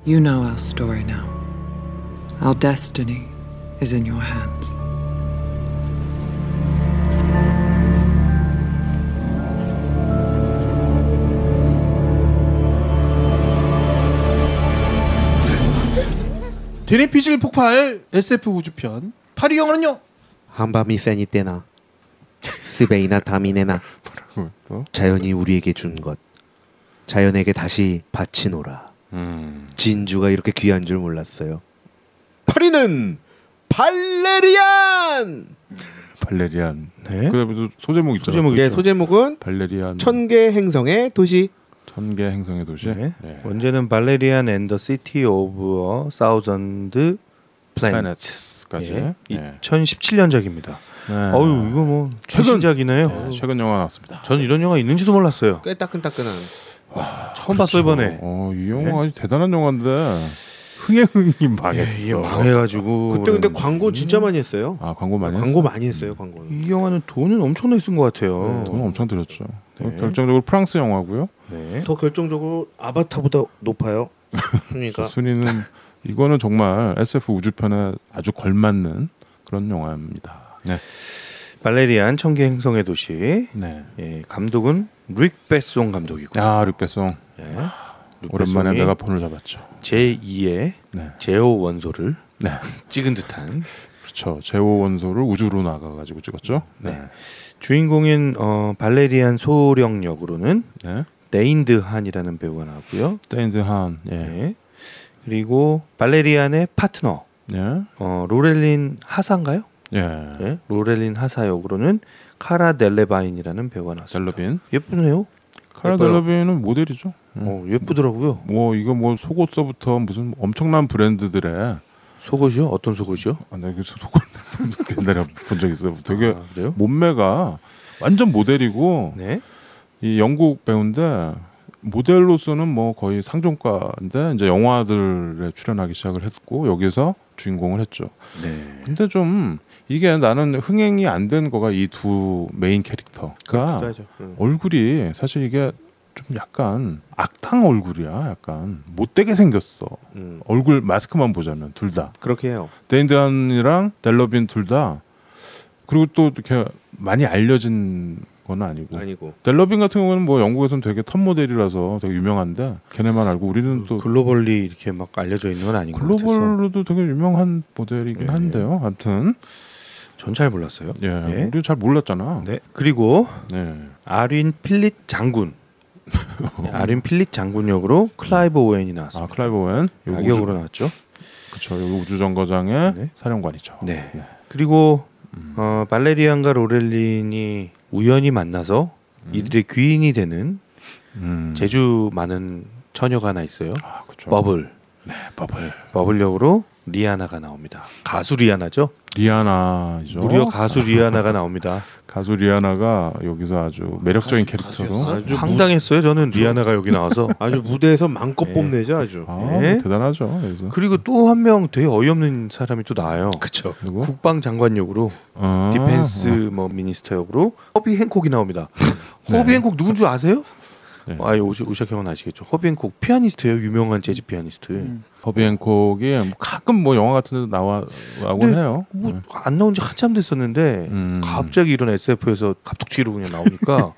You know our story now. Our destiny is in your hands. 데네피질 폭발 SF 우주편 8위 영화는요. 한밤이 세니 때나 스베이나 다미네나 자연이 우리에게 준 것 자연에게 다시 바치노라. 진주가 이렇게 귀한 줄 몰랐어요. 8위는 발레리안. 발레리안. 네. 그 소제목 있죠. 소제목 네, 있죠. 소제목은 발레리안. 천개 행성의 도시. 천개 행성의 도시. 네. 네. 원제는 발레리안 앤 더 시티 오브 사우전드 플래닛까지 플래닛까지. 네. 2017년작입니다. 네. 어유 이거 뭐 최신작이네요. 네, 최근 영화 나왔습니다. 전 이런 영화 있는지도 몰랐어요. 꽤 따끈따끈한. 처음 봤어요 이번에. 이 영화 아주 대단한 영화인데 흥행이 망했어. 이게 망해가지고. 그때 근데 광고 진짜 많이 했어요. 아 광고 많이 광고 했어? 많이 했어요. 광고는. 이 영화는 돈은 엄청나게 쓴 것 같아요. 돈 엄청 들였죠. 네. 결정적으로 프랑스 영화고요. 네. 더 결정적으로 아바타보다 높아요. 그러니까 순위는 이거는 정말 SF 우주편에 아주 걸맞는 그런 영화입니다. 네. 발레리안 천개 행성의 도시. 네. 예, 감독은 릭 베송 감독이고. 야, лю베송. 예. 릭 오랜만에 베송이 메가폰을 잡았죠. 제2의 네. 제오 원소를 네. 찍은 듯한. 그렇죠. 제오 원소를 우주로 나가가지고 찍었죠. 네. 주인공인 발레리안 소령 역으로는 네. 네인드 한이라는 배우가 나왔고요. 데인드 한. 예. 네. 그리고 발레리안의 파트너 예. 로렐린 하사인가요? 예. 네. 로렐린 하사 역으로는 카라 델레바인이라는 배우가 나왔습니다. 델러빈. 예쁘네요. 카라 예뻐요. 델러빈은 모델이죠. 예쁘더라고요. 뭐 이거 뭐 속옷서부터 무슨 엄청난 브랜드들의 속옷이요? 어떤 속옷이요? 내가 그 속옷 옛날에 본 적 있어요. 되게 그래요? 몸매가 완전 모델이고 네. 이 영국 배우인데 모델로서는 뭐 거의 상종가인데 이제 영화들에 출연하기 시작을 했고 여기서 주인공을 했죠. 네. 근데 좀 이게 나는 흥행이 안 된 거가 이 두 메인 캐릭터가 그렇기도 하죠. 얼굴이 사실 이게 좀 약간 악당 얼굴이야. 약간 못되게 생겼어. 얼굴 마스크만 보자면 둘 다. 그렇게 해요. 데인드한이랑 델러빈 둘 다. 그리고 또 이렇게 많이 알려진 건 아니고. 아니고. 델러빈 같은 경우는 뭐 영국에서는 되게 top 모델이라서 되게 유명한데 걔네만 알고 우리는 또 글로벌리 이렇게 막 알려져 있는 건 아닌 것 같아서 글로벌로도 되게 유명한 모델이긴 네. 한데요. 아무튼 전 잘 몰랐어요. 예, 네. 우리 잘 몰랐잖아. 네. 그리고 네. 아린 필릿 장군. 네, 아린 필릿 장군 역으로 클라이브 오웬이 나왔습니다. 아 클라이브 오웬 악역으로 나왔죠. 그렇죠. 여기 우주정거장의 네. 사령관이죠. 네. 그리고 발레리안과 로렐린이 우연히 만나서 이들의 귀인이 되는 재주 많은 처녀가 하나 있어요. 아, 그렇죠. 버블. 네, 버블. 버블 역으로 리아나가 나옵니다. 가수 리아나죠. 리아나죠. 무려 가수 리아나가 나옵니다. 가수 리아나가 여기서 아주 매력적인 캐릭터로. 가수였어? 아주 황당했어요. 저는 리아나가 여기 나와서. 아주 무대에서 마음껏 네. 뽐내죠. 아주. 아, 네. 뭐 대단하죠. 여기서. 그리고 또 한 명 되게 어이없는 사람이 또 나와요. 그렇죠. 누구? 국방장관 역으로 디펜스 뭐 미니스터 역으로 허비 행콕이 나옵니다. 네. 허비 행콕 누군 줄 아세요? 네. 오샥 형은 아시겠죠. 허비 행콕 피아니스트예요. 유명한 재즈 피아니스트. 허비 앤콕이 뭐 가끔 뭐 영화 같은 데 나와곤 네. 해요. 뭐 안 나온 지 한참 됐었는데 갑자기 이런 SF에서 갑툭튀로 그냥 나오니까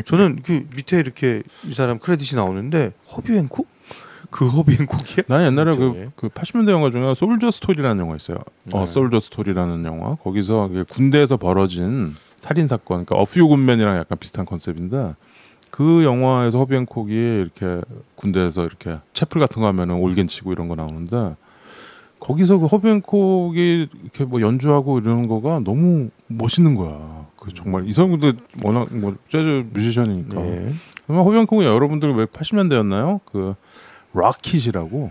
저는 그 밑에 이렇게 이 사람 크레딧이 나오는데 허비 행콕? 그 허비 행콕이야? 난 옛날에 그렇죠. 그 80년대 영화 중에 솔저 스토리라는 영화 있어요. 솔저 스토리라는 영화. 거기서 군대에서 벌어진 살인 사건. 그러니까 어퓨 굿맨이랑 약간 비슷한 컨셉인데 그 영화에서 허비 앤콕이 이렇게 군대에서 이렇게 채플 같은 거 하면은 올겐 치고 이런 거 나오는데 거기서 그 허비 앤콕이 이렇게 뭐 연주하고 이러는 거가 너무 멋있는 거야. 그 정말 이 사람도 워낙 뭐 재즈 뮤지션이니까. 네. 그러면 허비 앤콕이 여러분들 왜 80년대였나요? 그 락킷이라고.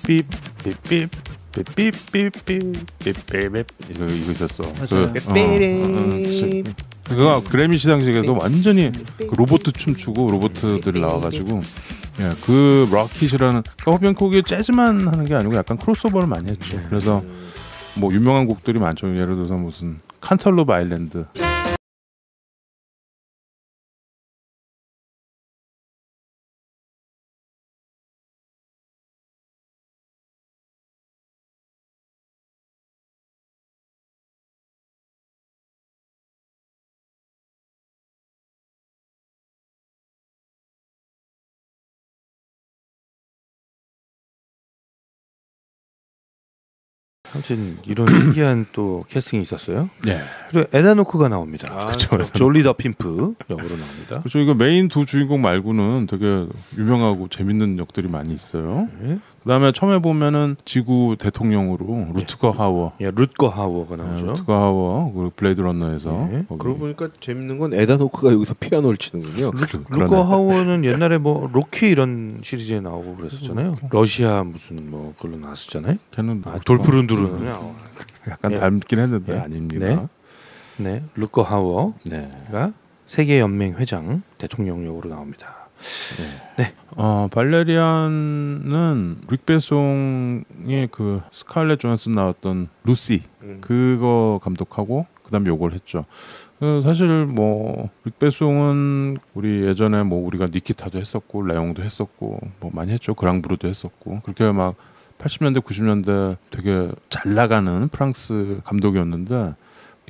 삐삐삐 삐삐삐삐삐삐삐 이거 있었어. 그거 그래미 시상식에서 완전히 그 로봇 춤추고 로봇들이 나와가지고 그 락킷이라는 허비앤콕이 재즈만 하는 게 아니고 약간 크로스오버를 많이 했죠. 그래서 뭐 유명한 곡들이 많죠. 예를 들어서 무슨 칸탈로브 아일랜드 아무튼 이런 신기한 또 캐스팅이 있었어요. 네. 그리고 에단 호크가 나옵니다. 아, 그렇죠. 졸리 더 핀프 역으로 나옵니다. 그렇죠. 이거 메인 두 주인공 말고는 되게 유명하고 재밌는 역들이 많이 있어요. 네. 그다음에 처음에 보면은 지구 대통령으로 루트거 하워, 예, 룻거 하워가 나오죠. 루트거 하워 그 블레이드 러너에서 네. 거기. 그러고 보니까 재밌는 건 에단 호크가 여기서 피아노를 치는군요. 룻거 하워는 옛날에 뭐 로키 이런 시리즈에 나오고 그랬었잖아요. 러시아 무슨 뭐 그걸로 나왔었잖아요. 걔는 돌푸른두르는 약간 예. 닮긴 했는데 예. 아닙니다. 네, 룻거 하워가 네. 세계 연맹 회장 대통령 역으로 나옵니다. 발레리안은 릭 베송의 그 스칼렛 조한슨 나왔던 루시 그거 감독하고 그다음 요걸 했죠. 사실 뭐릭 베송은 우리 예전에 뭐 우리가 니키타도 했었고 레옹도 했었고 뭐 많이 했죠. 그랑브루도 했었고 그렇게 막 80년대 90년대 되게 잘 나가는 프랑스 감독이었는데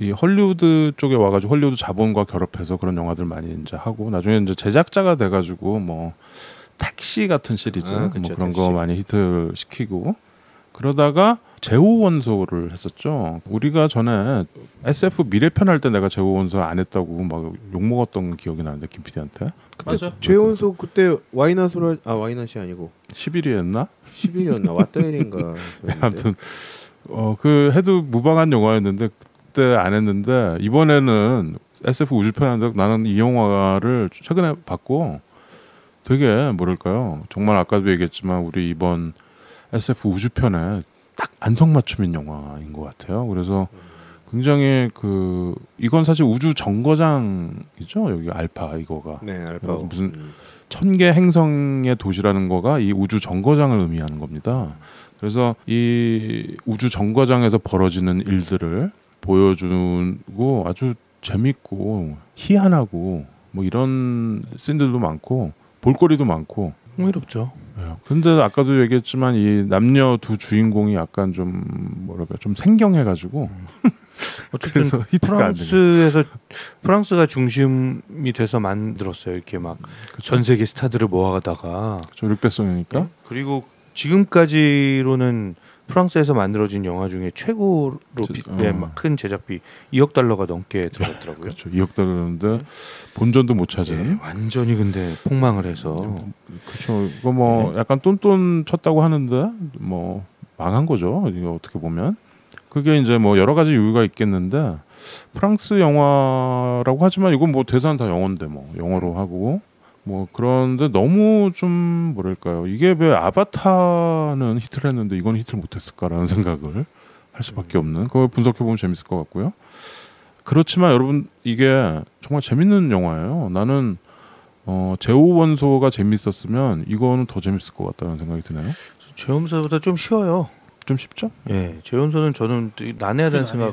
이 헐리우드 쪽에 와가지고 헐리우드 자본과 결합해서 그런 영화들 많이 이제 하고 나중에 이제 제작자가 돼가지고 뭐 택시 같은 시리즈 그쵸, 뭐 그런 택시. 거 많이 히트 시키고 그러다가 제호 원소를 했었죠. 우리가 전에 SF 미래편 할 때 내가 제호 원소 안 했다고 막 욕 먹었던 기억이 나는데 김 PD한테 맞아. 최원소 그때 와이낫으로 와이낫이 아니고 11위 했나? 11이었나 왔다일인가. 아무튼 그 해도 무방한 영화였는데 그때 안 했는데 이번에는 SF 우주편 하는데 나는 이 영화를 최근에 봤고 되게 뭐랄까요 정말 아까도 얘기했지만 우리 이번 SF 우주편에 딱 안성맞춤인 영화인 것 같아요. 그래서 굉장히 이건 사실 우주 정거장이죠. 여기 알파 이거가 네, 알파. 무슨 1000개 행성의 도시라는 거가 이 우주 정거장을 의미하는 겁니다. 그래서 이 우주 정거장에서 벌어지는 일들을 보여주고 아주 재밌고 희한하고 뭐 이런 씬들도 많고 볼거리도 많고 흥미롭죠. 근데 아까도 얘기했지만 이 남녀 두 주인공이 약간 좀 뭐랄까 좀 생경해가지고 어쨌든 그래서 히트가 안 프랑스가 중심이 돼서 만들었어요. 이렇게 막 전 세계 스타들을 모아다가 조력배송이니까 그리고 지금까지로는 프랑스에서 만들어진 영화 중에 최고로 큰 제작비 2억 달러가 넘게 들어갔더라고요. 그렇죠. 2억 달러인데 본전도 못 찾은. 완전히 근데 폭망을 해서 그렇죠. 이거 뭐 약간 똔똔 쳤다고 하는데 뭐 망한 거죠. 이거 어떻게 보면 그게 이제 뭐 여러 가지 이유가 있겠는데 프랑스 영화라고 하지만 이건 뭐 대사는 다 영어인데 뭐 영어로 하고 뭐 그런데 너무 좀 뭐랄까요 이게 왜 아바타는 히트를 했는데 이건 히트를 못했을까라는 생각을 할 수밖에 없는 그걸 분석해 보면 재밌을 것 같고요. 그렇지만 여러분 이게 정말 재밌는 영화예요. 나는 제호 원소가 재밌었으면 이거는 더 재밌을 것 같다는 생각이 드네요. 제원소보다 좀 쉬워요. 좀 쉽죠? 예, 제원소는 저는 난해하다는 생각.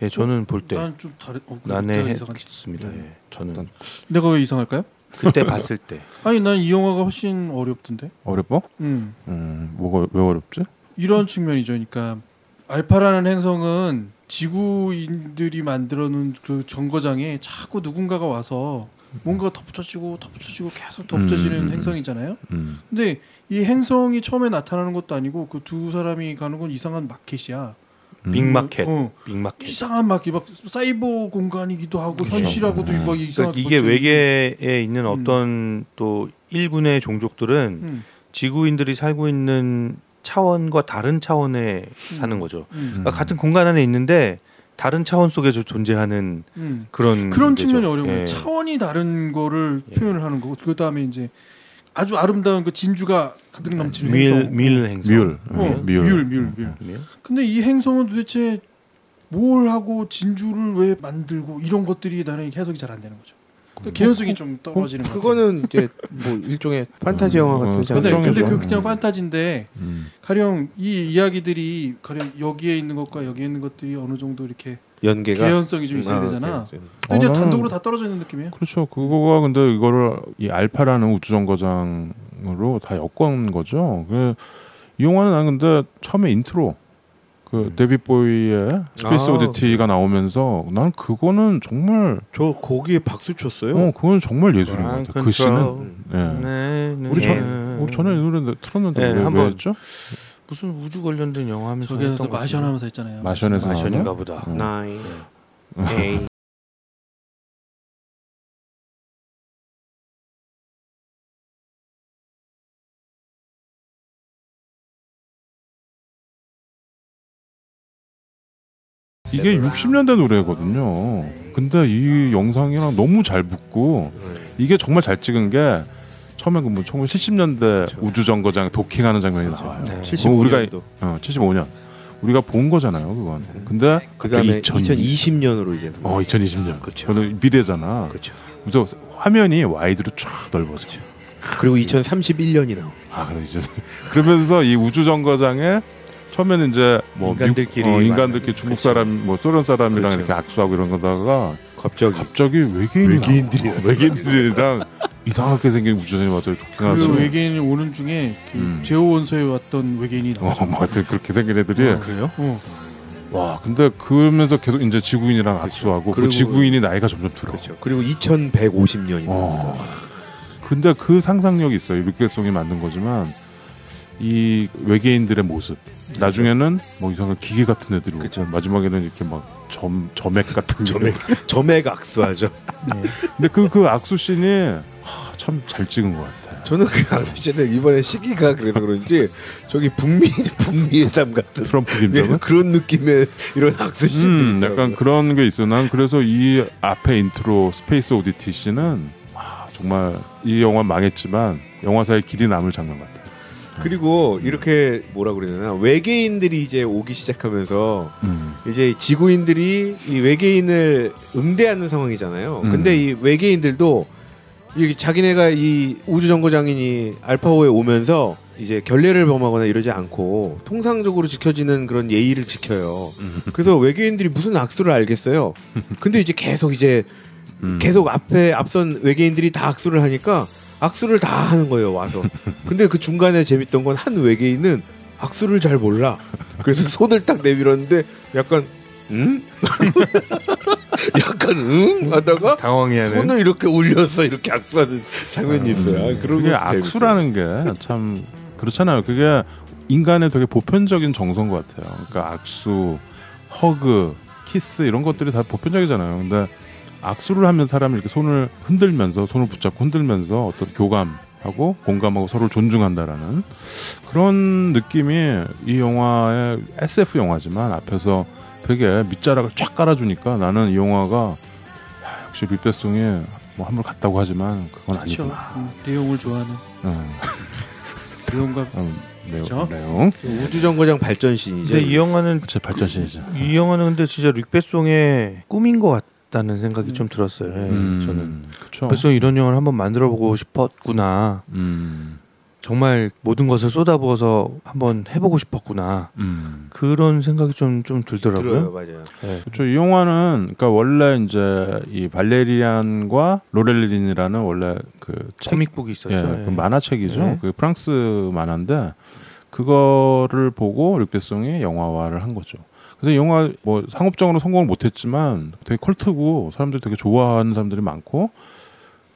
예, 저는 볼 때 난좀 다른. 난해했습니다. 예, 저는 내가 왜 이상할까요? 그때 봤을 때. 아니 난 이 영화가 훨씬 어렵던데. 어렵어? 뭐가 왜 어렵지? 이런 측면이죠. 그러니까 알파라는 행성은 지구인들이 만들어놓은 그 정거장에 자꾸 누군가가 와서 뭔가 덧붙여지고 계속 덧붙여지는 행성이잖아요. 근데 이 행성이 처음에 나타나는 것도 아니고 그 두 사람이 가는 건 이상한 마켓이야. 빅마켓. 어. 빅마켓. 이상한 막 사이버 공간이기도 하고 그렇죠. 현실하고도 막 이상한. 그러니까 이게 외계에 있는 어떤 또 일군의 종족들은 지구인들이 살고 있는 차원과 다른 차원에 사는 거죠. 그러니까 같은 공간 안에 있는데 다른 차원 속에서 존재하는 그런 측면이 어려운 거예요. 예. 차원이 다른 거를 표현을 하는 거고 그 다음에 이제 아주 아름다운 그 진주가 가득 넘치는 행성. 밀 행성. 뮬. 근데 이 행성은 도대체 뭘 하고 진주를 왜 만들고 이런 것들이 나는 해석이 잘 안 되는 거죠. 그러니까 개연성이 좀 떨어지는 거. 그거는 이제 뭐 일종의 판타지 영화 같은 장르. 근데 그 그냥 판타지인데 가령 이 이야기들이 가령 여기에 있는 것과 여기에 있는 것들이 어느 정도 이렇게 연계가 개연성이 좀 있어야 되잖아. 개연성. 그냥 단독으로 다 떨어져 있는 느낌이에요. 그렇죠. 그거가 근데 이거를 이 알파라는 우주정거장으로 다 엮은 거죠. 이 영화는 난 근데 처음에 인트로 그 데뷔 보이의 스페이스 오디티가 나오면서 난 그거는 정말 저 거기에 박수 쳤어요. 그건 정말 예술인 것 같아요. 그 씬은. 예. 네, 우리 전에 이 노래 틀었는데 네, 왜 한번 했죠? 무슨 우주 관련된 영화 하면서 저기서 했던 마션 하면서 했잖아요. 마션에서 마션인가 나오나? 보다. 9, 8. 이게 60년대 노래거든요. 근데 이 영상이랑 너무 잘 붙고 이게 정말 잘 찍은 게 처음에 그 1970년대 우주 정거장 도킹하는 장면이 나와요. 네. 75년도. 75년 우리가 본 거잖아요, 그건. 근데 그다음에 2020 2020년으로 이제 2020년. 그렇죠. 그거는 미래잖아. 그렇죠. 그래서 화면이 와이드로 쫙 넓어져. 그리고 2031년이 나와. 아, 이제 그러면서 이 우주 정거장에 처음에는 이제 뭐 인간들끼리 인간들끼리 중국 사람, 뭐 소련 사람이랑 그렇죠. 이렇게 악수하고 이런 거다가 갑자기 외계인들이랑 이상하게 생긴 우주선이 와서 독행하지. 그 외계인이 오는 중에 그 제호 원소에 왔던 외계인이 나오죠. 뭐 하여튼 그렇게 생긴 애들이. 그래요? 와, 근데 그러면서 계속 이제 지구인이랑 악수하고 그 그리고- 지구인이 나이가 점점 들어. 그렇죠. 그리고 2150년이 어. 나옵니다. 근데 그 상상력이 있어요. 류케송이 만든 거지만 이 외계인들의 모습. 나중에는 뭐 이상한 기계 같은 애들이 오고 마지막에는 이렇게 막 점액 같은 점액 악수하죠. 근데 그 악수 씬이 참 잘 찍은 것 같아요. 저는 그 악수씬을 이번에 시기가 그래서 그런지 저기 북미회담 같은 트럼프 예, 김정은 그런 느낌의 이런 악수씬들이 약간 그런 게 있어요. 난 그래서 이 앞에 인트로 스페이스 오디티 씬은 정말 이 영화 망했지만 영화사에 길이 남을 장면 같아요. 그리고 이렇게 뭐라 그래야 되나 외계인들이 이제 오기 시작하면서 이제 지구인들이 이 외계인을 응대하는 상황이잖아요. 근데 이 외계인들도 이 자기네가 이 우주정거장인이 알파호에 오면서 이제 결례를 범하거나 이러지 않고 통상적으로 지켜지는 그런 예의를 지켜요. 그래서 외계인들이 무슨 악수를 알겠어요. 근데 이제 계속 앞선 외계인들이 다 악수를 하니까 악수를 다 하는 거예요, 와서. 근데 그 중간에 재밌던 건 한 외계인은 악수를 잘 몰라. 그래서 손을 딱 내밀었는데 약간 응? 약간 응? 하다가 당황해하는. 손을 이렇게 올려서 이렇게 악수하는 장면이 있어요. 그런 그게 것도 악수라는 게 참 그렇잖아요. 그게 인간의 되게 보편적인 정서인 것 같아요. 그러니까 악수, 허그, 키스 이런 것들이 다 보편적이잖아요. 근데 악수를 하면 사람이 이렇게 손을 흔들면서 손을 붙잡고 흔들면서 어떤 교감하고 공감하고 서로를 존중한다라는 그런 느낌이 이 영화의 SF 영화지만 앞에서 되게 밑자락을 쫙 깔아주니까 나는 이 영화가 역시 류베송이 뭐 한번 갔다고 하지만 그건 그렇죠. 아니구나. 내용을 좋아하는 내용과 그렇죠? 내용. 우주정거장 발전신이죠. 근데 이 영화는 제 발전신이죠. 이 영화는 근데 진짜 릭베송의 꿈인 것 같다는 생각이 좀 들었어요. 저는 그렇죠. 릭베송이 이런 영화를 한번 만들어보고 싶었구나. 정말 모든 것을 쏟아부어서 한번 해보고 싶었구나. 그런 생각이 좀 들더라고요. 들어요, 맞아요. 네. 그렇죠. 이 영화는 그러니까 원래 이제 이 발레리안과 로렐린이라는 원래 그 코믹북이 있었죠. 그 만화책이죠. 네. 그 프랑스 만화인데 그거를 보고 류베송이 영화화를 한 거죠. 그래서 이 영화 뭐 상업적으로 성공을 못했지만 되게 컬트고 사람들이 되게 좋아하는 사람들이 많고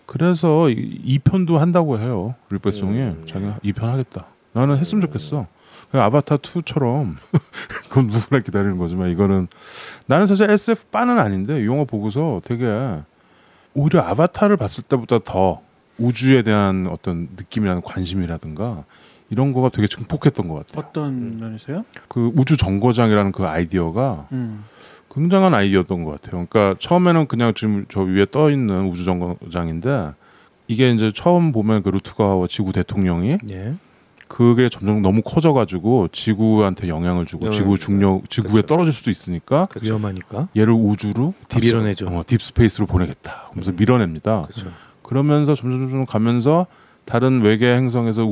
그래서 2편도 한다고 해요. 류베송이 자기가 2편 하겠다. 나는 했으면 좋겠어. 아바타 2처럼 그건 누구나 기다리는 거지만 이거는 나는 사실 SF 빠는 아닌데 이 영화 보고서 되게 오히려 아바타를 봤을 때보다 더 우주에 대한 어떤 느낌이라는 관심이라든가 이런 거가 되게 증폭했던 것 같아요. 어떤 면에서요? 그 우주 정거장이라는 그 아이디어가 굉장한 아이디어였던 것 같아요. 그러니까 처음에는 그냥 지금 저 위에 떠 있는 우주 정거장인데 이게 이제 처음 보면 그 루트가와 지구 대통령이 예. 그게 점점 너무 커져가지고 지구한테 영향을 주고 지구에 그렇죠. 떨어질 수도 있으니까 위험하니까 얘를 우주로 밀어내죠. 딥스페이스로 보내겠다. 그래서 밀어냅니다. 그렇죠. 그러면서 점점 가면서 다른 외계 행성에서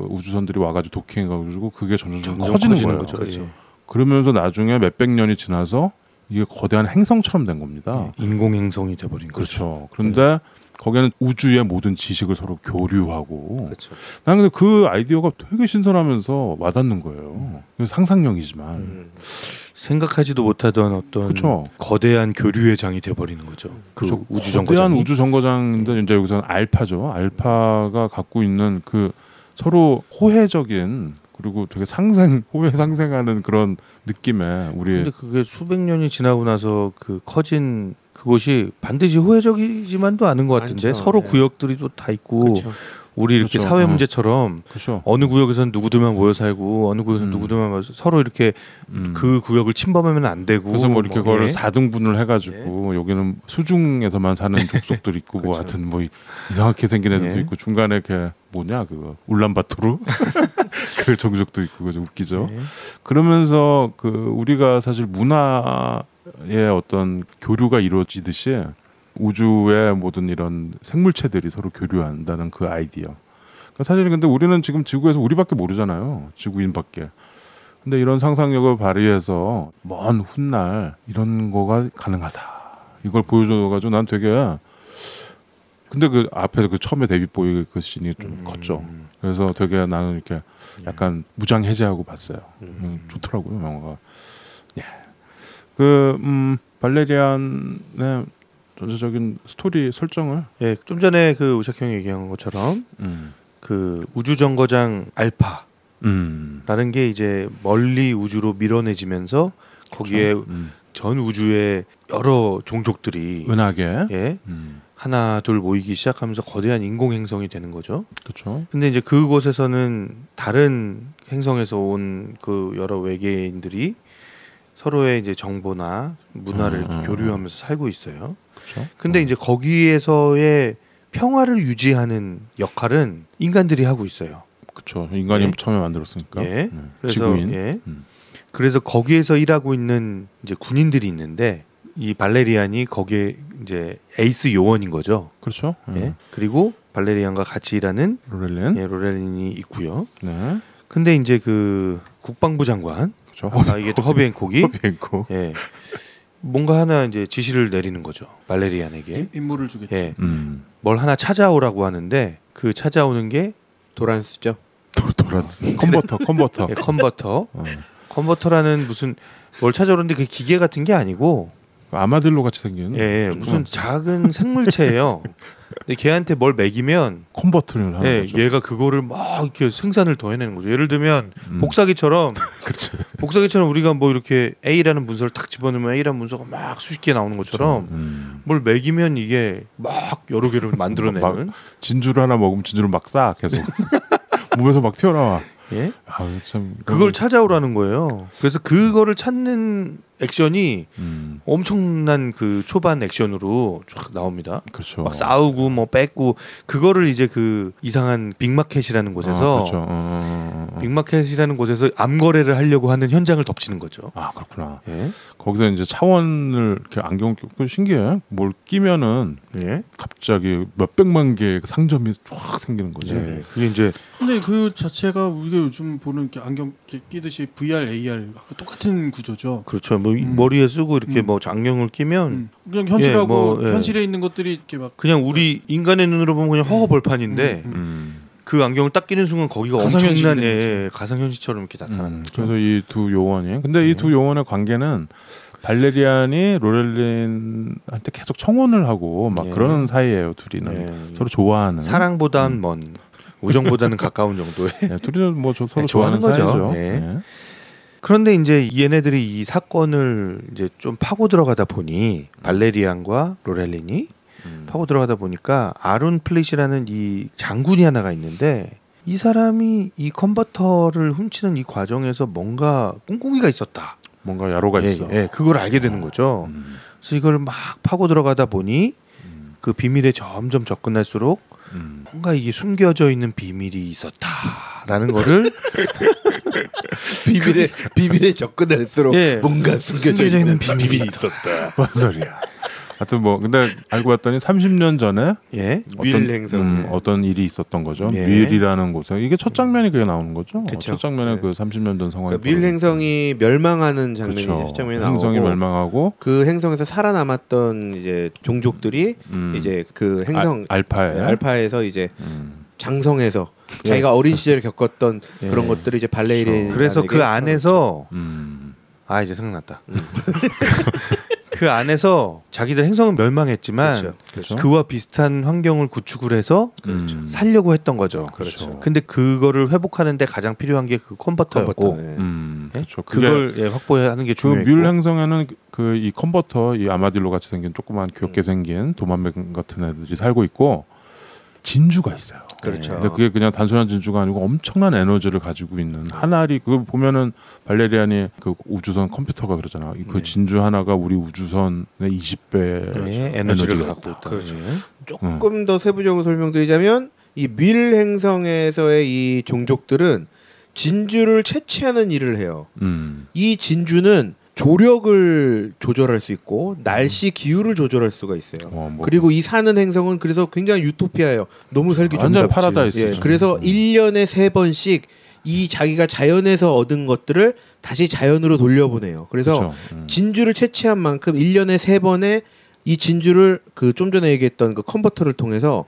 우주선들이 와가지고 도킹해가지고 그게 점점 커지는 거예요. 거죠. 그렇죠. 그러면서 나중에 몇백 년이 지나서 이게 거대한 행성처럼 된 겁니다. 인공행성이 돼버린 거죠. 그렇죠. 그런데 거기에는 우주의 모든 지식을 서로 교류하고. 그렇죠. 나는 근데 그 아이디어가 되게 신선하면서 와닿는 거예요. 상상력이지만. 생각하지도 못하던 어떤 그쵸. 거대한 교류의 장이 돼버리는 거죠. 그 그렇죠. 우주 거대한 정거장이. 우주 정거장인데 이제 여기서는 알파죠. 알파가 갖고 있는 그 서로 호혜적인 그리고 되게 후회 상생하는 그런 느낌에 우리. 근데 그게 수백 년이 지나고 나서 그 커진 그곳이 반드시 호혜적이지만도 않은 것 같은데 많죠. 서로 네. 구역들이 또 다 있고 그렇죠. 우리 이렇게 그렇죠. 사회 문제처럼 그렇죠. 어느 구역에서는 누구들만 모여 살고 어느 구역에서는 누구들만 모여 서로 이렇게 그 구역을 침범하면 안 되고 그래서 뭐 이렇게 그거를 예. 4등분을 해가지고 여기는 수중에서만 사는 족속들 있고 뭐 그렇죠. 하여튼 뭐 이상하게 생긴 애들도 예. 있고 중간에 이렇게 뭐냐 그거 울란바토르 그 종족도 있고 그거 좀 웃기죠. 예. 그러면서 그 우리가 사실 문화의 어떤 교류가 이루어지듯이 우주의 모든 이런 생물체들이 서로 교류한다는 그 아이디어. 그러니까 사실 근데 우리는 지금 지구에서 우리밖에 모르잖아요. 지구인밖에. 근데 이런 상상력을 발휘해서 먼 훗날 이런 거가 가능하다. 이걸 보여줘가지고 난 되게. 근데 그 앞에서 그 처음에 데뷔 보이 그 씬이 좀 컸죠. 그래서 되게 나는 이렇게 약간 무장 해제하고 봤어요. 좋더라고요 영화가. 예. 발레리안의 전체적인 스토리 설정을 예, 좀 전에 그 우석 형이 얘기한 것처럼 그 우주 정거장 알파라는 게 이제 멀리 우주로 밀어내지면서 거기에 전 우주의 여러 종족들이 은하계 예, 하나 둘 모이기 시작하면서 거대한 인공 행성이 되는 거죠. 그렇죠. 근데 이제 그곳에서는 다른 행성에서 온 그 여러 외계인들이 서로의 이제 정보나 문화를 이렇게 교류하면서 살고 있어요. 그렇죠. 근데 이제 거기에서의 평화를 유지하는 역할은 인간들이 하고 있어요. 그렇죠. 인간이 예. 처음에 만들었으니까. 예. 그래서 지구인. 예. 그래서 거기에서 일하고 있는 이제 군인들이 있는데 이 발레리안이 거기에 이제 에이스 요원인 거죠. 그렇죠. 예. 그리고 발레리안과 같이 일하는 로렐렌. 예, 로렐린이 있고요. 네. 근데 이제 그 국방부 장관 그렇죠. 아까 이게 또 허비 앤콕이 허비앤코. 예. 뭔가 하나 이제 지시를 내리는 거죠. 발레리안에게. 임무를 주겠죠. 예. 뭘 하나 찾아오라고 하는데 그 찾아오는 게 도란스죠. 도란스. 컨버터. 예, 컨버터. 컨버터라는 무슨 뭘 찾아오는데 그 기계 같은 게 아니고 아마딜로 같이 생긴. 예, 무슨 작은 생물체예요. 근데 걔한테 뭘 먹이면 컨버터를 하는 예, 거죠. 얘가 그거를 막 이렇게 생산을 더 해내는 거죠. 예를 들면 복사기처럼 그렇죠. 복사기처럼 우리가 뭐 이렇게 A라는 문서를 탁 집어넣으면 A라는 문서가 막 수십 개 나오는 것처럼 뭘 먹이면 이게 막 여러 개를 만들어내는 막 진주를 하나 먹으면 진주를 막 싸 계속 몸에서 막 튀어나와. 예? 참 그걸 찾아오라는 거예요. 그래서 그거를 찾는 액션이 엄청난 그 초반 액션으로 쫙 나옵니다. 그렇죠. 막 싸우고 뭐 뺏고 그거를 이제 그 이상한 빅마켓이라는 곳에서 그렇죠. 빅마켓이라는 곳에서 암거래를 하려고 하는 현장을 덮치는 거죠. 아 그렇구나. 예. 거기서 이제 차원을 이렇게 안경 끼고 신기해. 뭘 끼면은 예. 갑자기 몇 백만 개의 상점이 쫙 생기는 거지. 예. 그게 이제 근데 그 자체가 우리가 요즘 보는 이렇게 안경 이렇게 끼듯이 VR, AR 똑같은 구조죠. 그렇죠. 뭐 머리에 쓰고 이렇게 뭐 안경을 끼면 그냥 현실하고 예, 뭐, 예. 현실에 있는 것들이 이렇게 막 그냥 우리 인간의 눈으로 보면 그냥 허허벌판인데 그 안경을 딱 끼는 순간 거기가 가상현실이 엄청난 되는 예, 가상현실처럼 이렇게 나타나는 거죠. 그래서 이 두 요원이 근데 이 두 요원의 관계는 발레리안이 로렐린한테 계속 청혼을 하고 막 예. 그러는 사이예요. 둘이는 예. 서로 좋아하는. 사랑보다는 먼 우정보다는 가까운 정도의. 예, 둘이는 뭐 서로 네, 좋아하는 좋아하는 거죠. 사이죠. 예. 예. 그런데 이제 얘네들이 이 사건을 이제 좀 파고 들어가다 보니 발레리안과 로렐린이 파고 들어가다 보니까 아룬 플릿이라는 이 장군이 하나가 있는데 이 사람이 이 컨버터를 훔치는 이 과정에서 뭔가 꿍꿍이가 있었다. 뭔가 야로가 예, 있어. 예, 그걸 알게 되는 거죠. 그래서 이걸 막 파고 들어가다 보니 그 비밀에 점점 접근할수록 뭔가 이게 숨겨져 있는 비밀이 있었다라는 거를 비밀에 접근할수록 예, 뭔가 숨겨져 있는 비밀이 있었다. 뭔 소리야. 하여튼 뭐 근데 알고 봤더니 30년 전에 예, 윌 행성. 어떤 일이 있었던 거죠. 예. 윌이라는 곳에 이게 첫 장면이 그게 나오는 거죠. 그쵸. 첫 장면에 네. 그 30년 전 상황이 그러니까 윌 행성이 멸망하는 장면이 그렇죠. 첫 장면에 나오고 행성이 멸망하고 그 행성에서 살아남았던 이제 종족들이 이제 그 행성 알파에 알파에서 이제 장성에서 자기가 어린 시절에 겪었던 그런 것들을 이제 발레리안 그래서 그 안에서 음. 아 이제 생각났다. 그 안에서 자기들 행성은 멸망했지만 그렇죠. 그렇죠. 그와 비슷한 환경을 구축을 해서 살려고 했던 거죠. 그렇죠. 근데 그거를 회복하는데 가장 필요한 게 그 컨버터였고 네. 그렇죠. 그걸 확보하는 게 그 중요했고 뮬 행성에는 그 이 컨버터, 이 아마딜로 같이 생긴 조그만 귀엽게 생긴 도마뱀 같은 애들이 살고 있고 진주가 있어요. 그렇죠. 근데 그게 그냥 단순한 진주가 아니고 엄청난 에너지를 가지고 있는 한 알이 그거 보면은 발레리안이 그 우주선 컴퓨터가 그러잖아. 그 진주 하나가 우리 우주선의 20배 에너지를 갖고 있다. 그렇죠. 조금 더 세부적으로 설명드리자면 이 뮬 행성에서의 이 종족들은 진주를 채취하는 일을 해요. 이 진주는 조력을 조절할 수 있고 날씨 기후를 조절할 수가 있어요. 그리고 이 사는 행성은 그래서 굉장히 유토피아예요. 너무 살기 완전 좋은 파라다이스죠. 예, 그래서 1년에 3번씩 이 자기가 자연에서 얻은 것들을 다시 자연으로 돌려보내요. 그래서 진주를 채취한 만큼 1년에 3번에 이 진주를 그 좀 전에 얘기했던 그 컨버터를 통해서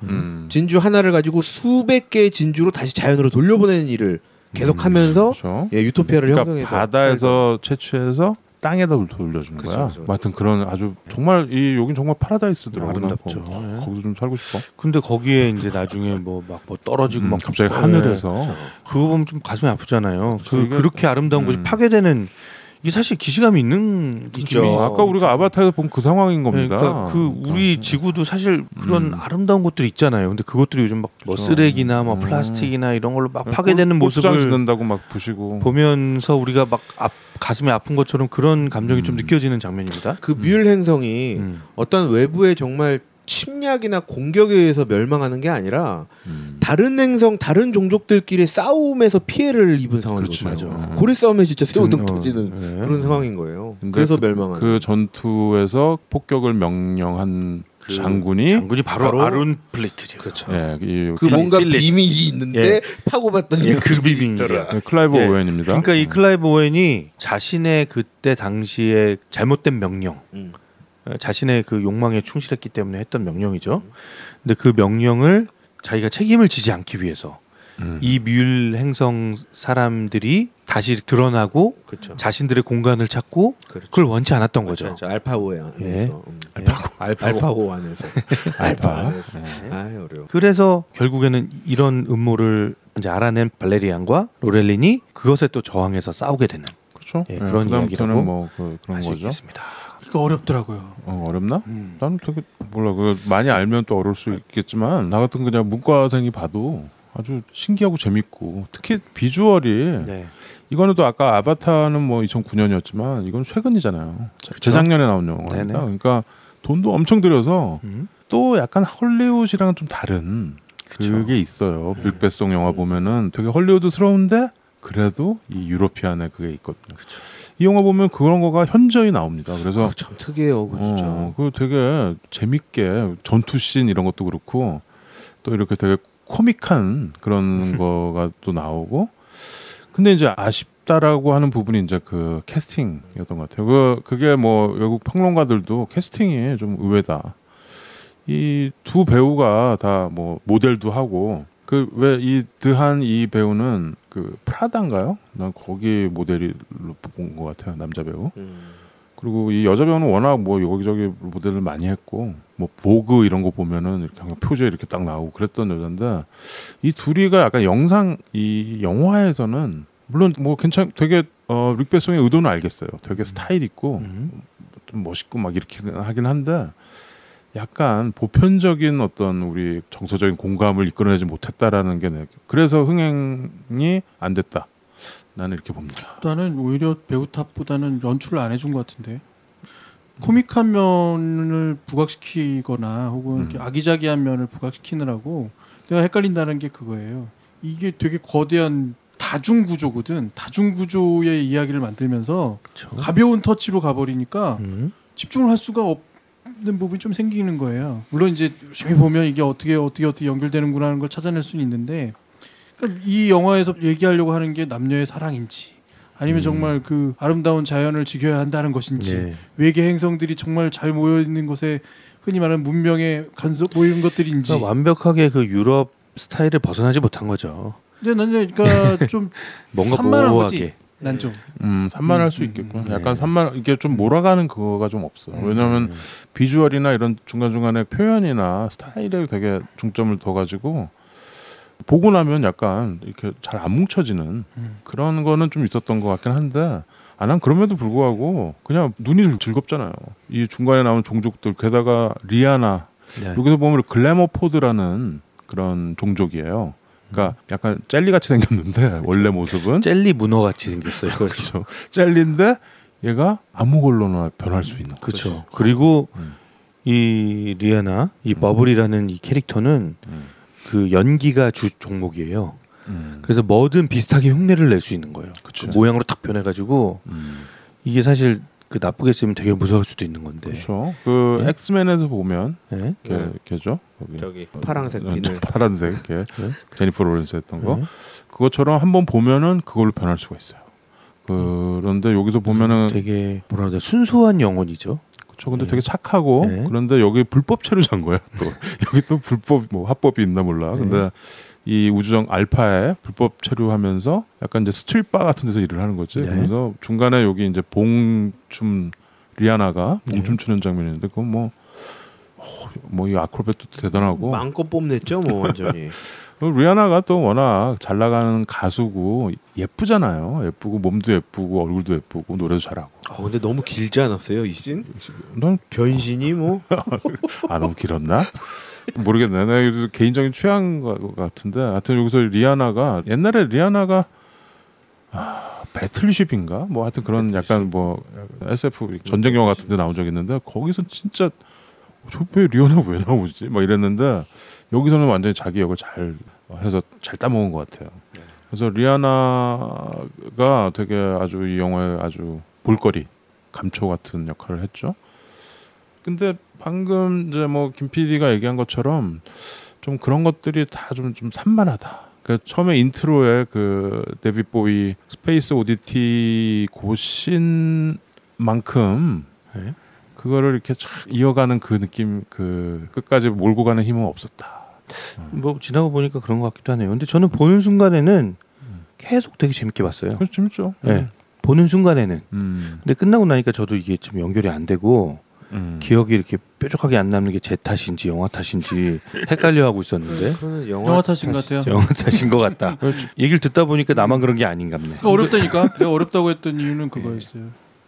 진주 하나를 가지고 수백 개의 진주로 다시 자연으로 돌려보내는 일을 계속하면서 그렇죠. 예, 유토피아를 그러니까 형성해서 바다에서 채취해서 땅에다 돌려준 거야. 그렇죠. 하여튼 그런 아주 정말 이 여긴 정말 파라다이스더라고. 아름답죠. 거기서 좀 살고 싶어. 근데 거기에 이제 나중에 뭐 떨어지고 막 갑자기 하늘에서 그거 보면 좀 가슴이 아프잖아요. 그렇죠. 이게- 그렇게 아름다운 곳이 파괴되는 이게 사실 기시감이 있는 있죠. 느낌이. 아까 우리가 아바타에서 본 그 상황인 겁니다. 그러니까 그 우리 지구도 사실 그런 아름다운 곳들이 있잖아요. 근데 그것들이 요즘 막 뭐 쓰레기나 뭐 플라스틱이나 이런 걸로 막 파괴되는 고추장 모습을 짓는다고 막 부시고. 보면서 우리가 막 가슴이 아픈 것처럼 그런 감정이 좀 느껴지는 장면입니다. 그 뮬 행성이 어떤 외부의 정말 침략이나 공격에 의해서 멸망하는 게 아니라 다른 행성, 다른 종족들끼리 싸움에서 피해를 입은 상황이거든요. 그렇죠. 고래 싸움에 진짜 새우등 그- 터지는 네. 그런 상황인 거예요. 근데 그래서 멸망하는. 그 전투에서 폭격을 명령한 장군이 바로 아룬 플레이트죠. 그렇죠. 예, 그 뭔가 필립. 비밀이 있는데 파고봤더니 예, 그 비밀이야. 클라이브 예. 오웬입니다. 그러니까 이 클라이브 오웬이 자신의 그때 당시에 잘못된 명령, 자신의 그 욕망에 충실했기 때문에 했던 명령이죠. 근데 그 명령을 자기가 책임을 지지 않기 위해서 이 뮬 행성 사람들이 다시 드러나고 그렇죠. 자신들의 공간을 찾고 그렇죠. 그걸 원치 않았던 거죠. 그렇죠. 알파고 안에서 예. 알파고 안에서 알파 안에서 네. 아 어려워. 그래서 결국에는 이런 음모를 이제 알아낸 발레리안과 로렐린이 그것에 또 저항해서 싸우게 되는 그렇죠. 예, 그런 그다음부터는 이야기라고 뭐 그런 알 수 거죠. 있겠습니다. 이거 어렵더라고요. 어렵나? 나는 되게 몰라. 그 많이 알면 또 어려울 수 있겠지만 나 같은 그냥 문과생이 봐도 아주 신기하고 재밌고 특히 비주얼이 네. 이거는 또 아까 아바타는 뭐 2009년이었지만 이건 최근이잖아요. 재작년에 나온 영화입니다. 네네. 그러니까 돈도 엄청 들여서 또 약간 헐리우드랑 좀 다른 그게 있어요. 빅배송 영화 보면은 되게 헐리우드스러운데 그래도 이 유러피안에 그게 있거든요. 이 영화 보면 그런 거가 현저히 나옵니다. 그래서 참 특이해요, 그 진짜. 그 되게 재밌게 전투씬 이런 것도 그렇고 또 이렇게 되게 코믹한 그런 거가 또 나오고 근데 이제 아쉽다라고 하는 부분이 이제 그 캐스팅이었던 것 같아요. 그게 뭐 외국 평론가들도 캐스팅이 좀 의외다. 이 두 배우가 다 뭐 모델도 하고 그 왜 이 드한 이 배우는 그 프라다인가요? 난 거기 모델로 본 것 같아요. 남자 배우. 그리고 이 여자 배우는 워낙 뭐 여기저기 모델을 많이 했고 뭐 보그 이런 거 보면은 이렇게 그냥 표지에 이렇게 딱 나오고 그랬던 여잔데 이 둘이가 약간 이 영화에서는 물론 뭐 되게 릭 베송의 의도는 알겠어요. 되게 스타일 있고 좀 멋있고 막 이렇게 하긴 한데 약간 보편적인 어떤 우리 정서적인 공감을 이끌어내지 못했다라는 게 그래서 흥행이 안 됐다. 나는 이렇게 봅니다. 나는 오히려 배우 탓보다는 연출을 안 해준 것 같은데 코믹한 면을 부각시키거나 혹은 이렇게 아기자기한 면을 부각시키느라고 내가 헷갈린다는 게 그거예요. 이게 되게 거대한 다중구조거든. 다중구조의 이야기를 만들면서 가벼운 터치로 가버리니까 집중을 할 수가 없는 부분이 좀 생기는 거예요. 물론 이제 열심히 보면 이게 어떻게 연결되는구나 하는 걸 찾아낼 수는 있는데 그러니까 이 영화에서 얘기하려고 하는 게 남녀의 사랑인지 아니면 정말 그 아름다운 자연을 지켜야 한다는 것인지 네. 외계 행성들이 정말 잘 모여 있는 곳에 흔히 말하는 문명의 간섭 모이는 것들인지. 그러니까 완벽하게 그 유럽 스타일을 벗어나지 못한 거죠. 근데 나는 그러니까 좀 뭔가 산만한 모호하게. 거지. 난 좀 산만할 수 있겠군. 약간 산만 이게 좀 몰아가는 그거가 좀 없어. 왜냐하면 비주얼이나 이런 중간 중간에 표현이나 스타일에 되게 중점을 둬가지고 보고 나면 약간 이렇게 잘 안 뭉쳐지는 그런 거는 좀 있었던 것 같긴 한데. 난 그럼에도 불구하고 그냥 눈이 즐겁잖아요. 이 중간에 나오는 종족들 게다가 리아나 여기서 보면 글래머 포드라는 그런 종족이에요. 그러니까 약간 젤리 같이 생겼는데 원래 모습은 젤리 문어 같이 생겼어요. 그렇죠. 젤리인데 얘가 아무 걸로나 변할 수 있는. 그렇죠. 그리고 이 리아나 이 버블이라는 이 캐릭터는 그 연기가 주 종목이에요. 그래서 뭐든 비슷하게 흉내를 낼 수 있는 거예요. 그 모양으로 딱 변해가지고 이게 사실 그 나쁘게 쓰면 되게 무서울 수도 있는 건데. 그렇죠. 그 네? 엑스맨에서 보면 네? 걔죠. 저기 파란색 비늘. 파란색 걔 제니퍼 로렌스 했던 거. 네? 그것처럼 한번 보면은 그걸로 변할 수가 있어요. 그런데 여기서 보면은 되게 뭐라 그래 순수한 영혼이죠. 그렇죠. 근데 되게 착하고 그런데 여기 불법 체류자인 거야. 또 여기 또 불법 뭐 합법이 있나 몰라. 근데 이 우주정 알파에 불법 체류하면서 약간 이제 스트릿바 같은 데서 일을 하는 거지. 그래서 중간에 여기 이제 봉춤 리아나가 봉춤 추는 장면인데 그건 뭐 이 아크로뱃도 대단하고 마음껏 뽐냈죠, 뭐 완전히. 리아나가 또 워낙 잘 나가는 가수고 예쁘잖아요. 예쁘고 몸도 예쁘고 얼굴도 예쁘고 노래도 잘하고. 근데 너무 길지 않았어요, 이 씬? 넌 변신이 뭐? 너무 길었나? 모르겠네. 내 개인적인 취향 같은데, 하여튼 여기서 리아나가 옛날에 리아나가 배틀쉽인가? 뭐 하여튼 그런 배틀쉽. 약간 뭐 SF 전쟁 영화 같은데 나온 적 있는데 거기서 진짜 왜 리아나 왜 나오지? 막 이랬는데 여기서는 완전히 자기 역을 잘 해서 잘 따먹은 것 같아요. 그래서 리아나가 되게 아주 이 영화에 아주 볼거리 감초 같은 역할을 했죠. 근데 방금 이제 뭐 김 PD가 얘기한 것처럼 좀 그런 것들이 다 좀 산만하다. 그러니까 처음에 인트로에 그 데빗 보이 스페이스 오디티 고신만큼 그거를 이렇게 촥 이어가는 그 느낌, 그 끝까지 몰고 가는 힘은 없었다. 뭐 지나고 보니까 그런 것 같기도 하네요. 근데 저는 보는 순간에는 계속 되게 재밌게 봤어요. 그렇죠, 재밌죠. 네. 보는 순간에는. 근데 끝나고 나니까 저도 이게 좀 연결이 안 되고 기억이 이렇게 뾰족하게 안 남는 게 제 탓인지 영화 탓인지 헷갈려 하고 있었는데 영화 탓인 것 같아요. 영화 탓인 것 같다. 얘기를 듣다 보니까 나만 그런 게 아닌갑네. 어렵다니까. 내가 어렵다고 했던 이유는 그거였어요.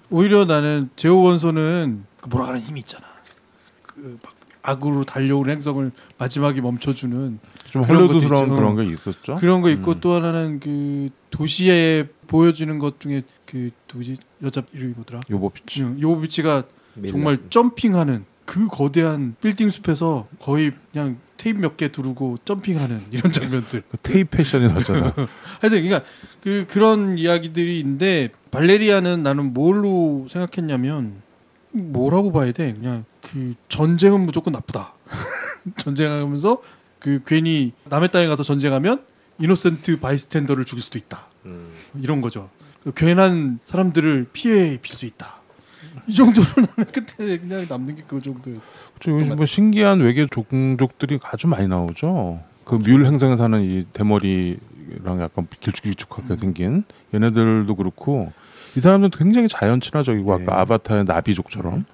오히려 나는 제호 원소는 그 몰아가는 힘이 있잖아. 그 막 악으로 달려오는 행성을 마지막에 멈춰주는 좀 헐리우드스러운 그런 게 있었죠. 그런 거 있고 또 하나는 그 도시에 보여지는 것 중에 그 누구지 여자 이름이 뭐더라? 요보비치. 요보비치가 정말 점핑하는 그 거대한 빌딩 숲에서 거의 그냥 테이프 몇 개 두르고 점핑하는 이런 장면들. 그 테이프 패션이 나잖아. 하여튼 그러니까 그런 이야기들이 있는데 발레리아는 나는 뭘로 생각했냐면 뭐라고 봐야 돼? 그냥 그 전쟁은 무조건 나쁘다. 전쟁하면서 그 괜히 남의 땅에 가서 전쟁하면 이노센트 바이스탠더를 죽일 수도 있다. 이런 거죠. 괜한 사람들을 피해 입힐 수 있다. 이 정도로 나는 끝에 그냥 남는 게 그 정도예요. 그렇죠. 요즘 뭐 신기한 외계 종족들이 아주 많이 나오죠. 그 뮬 행성에 사는 이 대머리랑 약간 길쭉길쭉하게 생긴 얘네들도 그렇고 이 사람들은 굉장히 자연 친화적이고 아까 아바타의 나비족처럼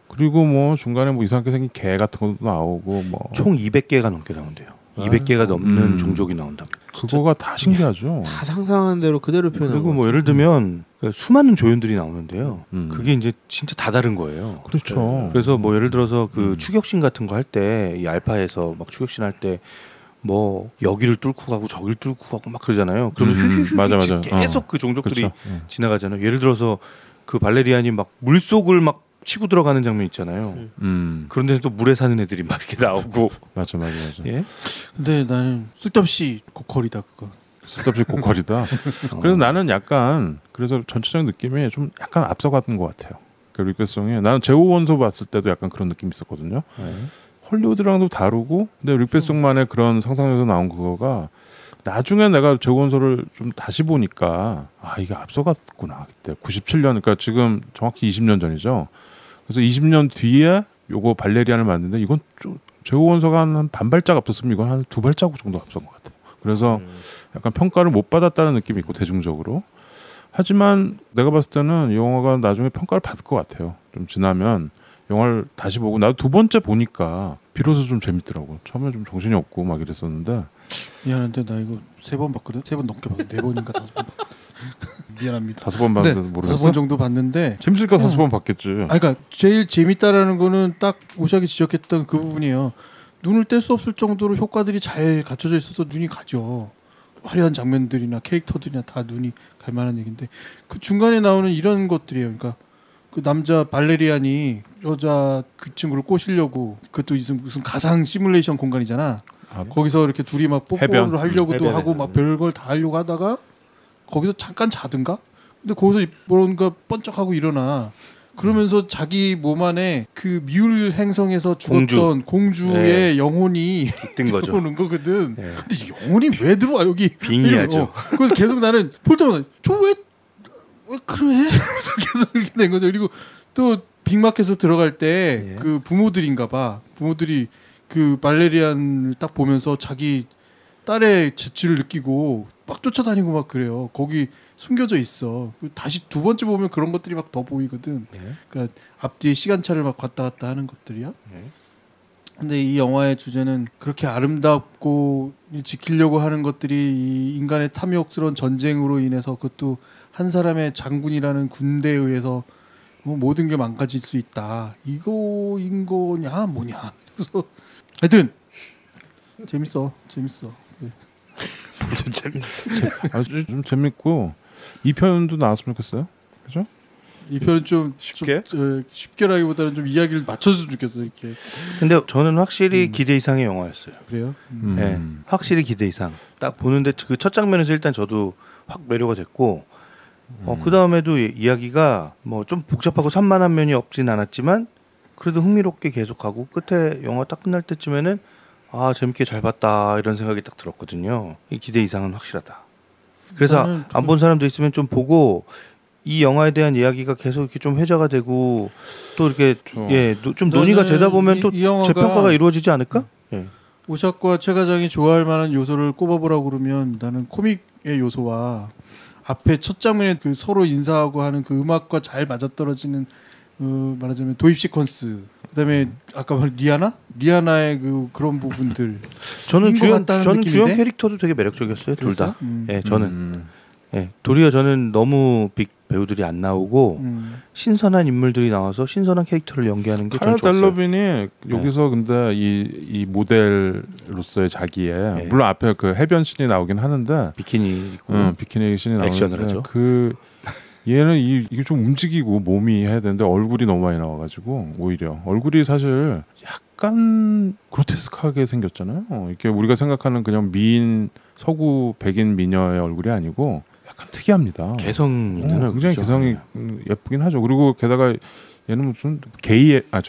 그리고 뭐 중간에 뭐 이상하게 생긴 개 같은 것도 나오고 뭐 총 200개가 넘게 나온대요. 200개가 넘는 종족이 나온다. 그거가 다 신기하죠. 다 상상하는 대로 그대로 표현하고. 그리고 뭐 예를 들면 수많은 조연들이 나오는데요. 그게 이제 진짜 다 다른 거예요. 그렇죠. 그래서 뭐 예를 들어서 그 추격신 같은 거 할 때 이 알파에서 막 추격신 할 때 뭐 여기를 뚫고 가고 저기를 뚫고 가고 막 그러잖아요. 그러면 맞아. 계속 그 종족들이 그렇죠. 지나가잖아요. 예를 들어서 그 발레리안이 막 물속을 막 치고 들어가는 장면 있잖아요. 그런데 또 물에 사는 애들이 막 이렇게 나오고. 맞아. 예? 근데 나는 쓸데없이 고퀄이다 그거. 쓸데없이 고퀄이다. 그래서 나는 약간 그래서 전체적인 느낌이 좀 약간 앞서갔던 것 같아요. 그 릭베송이 나는 제호 원소 봤을 때도 약간 그런 느낌이 있었거든요. 헐리우드랑도 다르고 근데 릭베송만의 그런 상상에서 나온 그거가 나중에 내가 제호 원소를 좀 다시 보니까 이게 앞서갔구나 그때 97년 그러니까 지금 정확히 20년 전이죠. 그래서 20년 뒤에 요거 발레리안을 만드는데 이건 좀 제호 원소가 한 반발짝 앞섰으면 이건 한 2발자국 정도 앞선 것 같아요. 그래서 약간 평가를 못 받았다는 느낌이 있고 대중적으로 하지만 내가 봤을 때는 이 영화가 나중에 평가를 받을 것 같아요. 좀 지나면 영화를 다시 보고 나도 두 번째 보니까 비로소 좀 재밌더라고. 처음에 좀 정신이 없고 막 이랬었는데 미안한데 나 이거 3번 봤거든. 3번 넘게 봤어. 4번인가 5번 봤거든. 미안합니다. 5번 봤는데 모르겠어. 5번 정도 봤는데 재밌으니까 5번 봤겠지. 그러니까 제일 재밌다라는 거는 딱 오샥이 지적했던 그 부분이에요. 눈을 뗄 수 없을 정도로 효과들이 잘 갖춰져 있어서 눈이 가죠. 화려한 장면들이나 캐릭터들이나 다 눈이 갈 만한 얘기인데 그 중간에 나오는 이런 것들이에요. 그러니까 그 남자 발레리안이 여자 그 친구를 꼬시려고 그것도 무슨 가상 시뮬레이션 공간이잖아. 거기서 이렇게 둘이 막 뽀뽀를 하려고도 하고 막 별걸 다 하려고 하다가 거기서 잠깐 자든가? 근데 거기서 뭔가 번쩍하고 일어나. 그러면서 자기 몸 안에 그 뮬 행성에서 죽었던 공주의 네. 영혼이 뜬 거죠. 들어오는 거거든. 네. 근데 영혼이 왜 들어와 여기? 빙의하죠. 그래서 계속 나는 볼 때마다 저 왜 그래? 그래서 계속 이렇게 된 거죠. 그리고 또 빅마켓에서 들어갈 때 그 부모들인가 봐. 부모들이 그 발레리안을 딱 보면서 자기 딸의 재치를 느끼고 막 쫓아다니고 막 그래요. 거기 숨겨져 있어. 다시 두 번째 보면 그런 것들이 막 더 보이거든. 그러니까 앞뒤에 시간차를 막 왔다 갔다 하는 것들이야. 근데 이 영화의 주제는 그렇게 아름답고 지키려고 하는 것들이 이 인간의 탐욕스러운 전쟁으로 인해서 그것도 한 사람의 장군이라는 군대에 의해서 모든 게 망가질 수 있다. 이거인 거냐 뭐냐. 그래서 하여튼 재밌어. 네. 아주 좀 재밌고 2편도 나왔으면 좋겠어요. 그죠? 이 편은 좀 쉽게? 쉽게라기보다는 좀 이야기를 맞춰줬으면 좋겠어 이렇게. 근데 저는 확실히 기대 이상의 영화였어요. 그래요? 네, 확실히 기대 이상. 딱 보는데 그 첫 장면에서 일단 저도 확 매료가 됐고, 그 다음에도 이야기가 뭐 좀 복잡하고 산만한 면이 없진 않았지만 그래도 흥미롭게 계속하고 끝에 영화 딱 끝날 때쯤에는 아 재밌게 잘 봤다 이런 생각이 딱 들었거든요. 이 기대 이상은 확실하다. 그래서 안 본 사람도 있으면 좀 보고 이 영화에 대한 이야기가 계속 이렇게 좀 회자가 되고 또 이렇게 좀 논의가 되다 보면 또 재평가가 이루어지지 않을까? 오샥과 최 과장이 좋아할 만한 요소를 꼽아보라고 그러면 나는 코믹의 요소와 앞에 첫 장면에 그 서로 인사하고 하는 그 음악과 잘 맞아떨어지는 말하자면 도입 시퀀스. 그다음에 아까 말 리아나의 그런 부분들. 저는 주연 캐릭터도 되게 매력적이었어요. 둘 다. 저는. 도리어 저는 너무 빅 배우들이 안 나오고 신선한 인물들이 나와서 신선한 캐릭터를 연기하는 게 전 좋았어요. 카라 델러빈이 여기서 근데 이 모델로서의 자기의 물론 앞에 그 해변 씬이 나오긴 하는데 비키니 입고 비키니 씬이 액션을 나오는데 하죠. 그 얘는 이게 좀 움직이고 몸이 해야 되는데 얼굴이 너무 많이 나와가지고 오히려 얼굴이 사실 약간 그로테스크하게 생겼잖아요. 이렇게 우리가 생각하는 그냥 미인 서구 백인 미녀의 얼굴이 아니고 약간 특이합니다. 개성 있는 얼굴이죠. 굉장히 개성이 예쁘긴 하죠. 그리고 게다가 얘는 무슨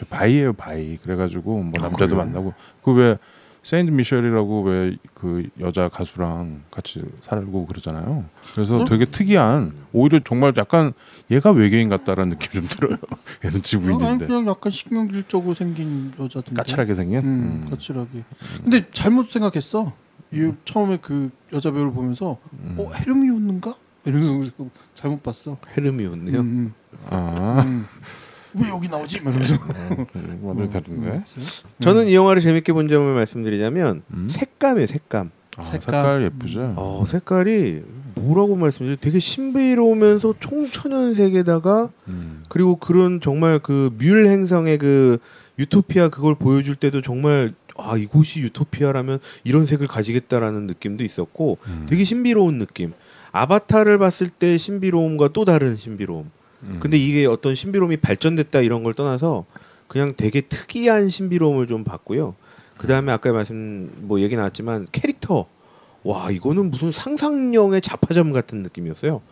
바이예요, 바이. 그래가지고 뭐 남자도 만나고 그 왜 세인트 미셸이라고 왜 그 여자 가수랑 같이 살고 그러잖아요. 그래서 되게 특이한 오히려 정말 약간 얘가 외계인 같다라는 느낌 좀 들어요. 얘는 지구인인데. 그냥 약간 신경질적으로 생긴 여자던데. 까칠하게 생긴. 까칠하게. 근데 잘못 생각했어. 처음에 그 여자 배우를 보면서 헤르미온는가? 이러면서 잘못 봤어. 헤르미온네요. 왜 여기 나오지? 이러면서. 완전히 다른데. 저는 이 영화를 재밌게 본 점을 말씀드리자면 색감이에요. 색감. 색깔 예쁘죠. 색깔이 뭐라고 말씀드려요? 되게 신비로우면서 총천연색에다가 그리고 그런 정말 그 뮬 행성의 그 유토피아 그걸 보여줄 때도 정말 이곳이 유토피아라면 이런 색을 가지겠다라는 느낌도 있었고 되게 신비로운 느낌. 아바타를 봤을 때 신비로움과 또 다른 신비로움. 근데 이게 어떤 신비로움이 발전됐다 이런 걸 떠나서 그냥 되게 특이한 신비로움을 좀 봤고요. 그 다음에 아까 얘기 나왔지만 캐릭터. 와 이거는 무슨 상상력의 자파점 같은 느낌이었어요.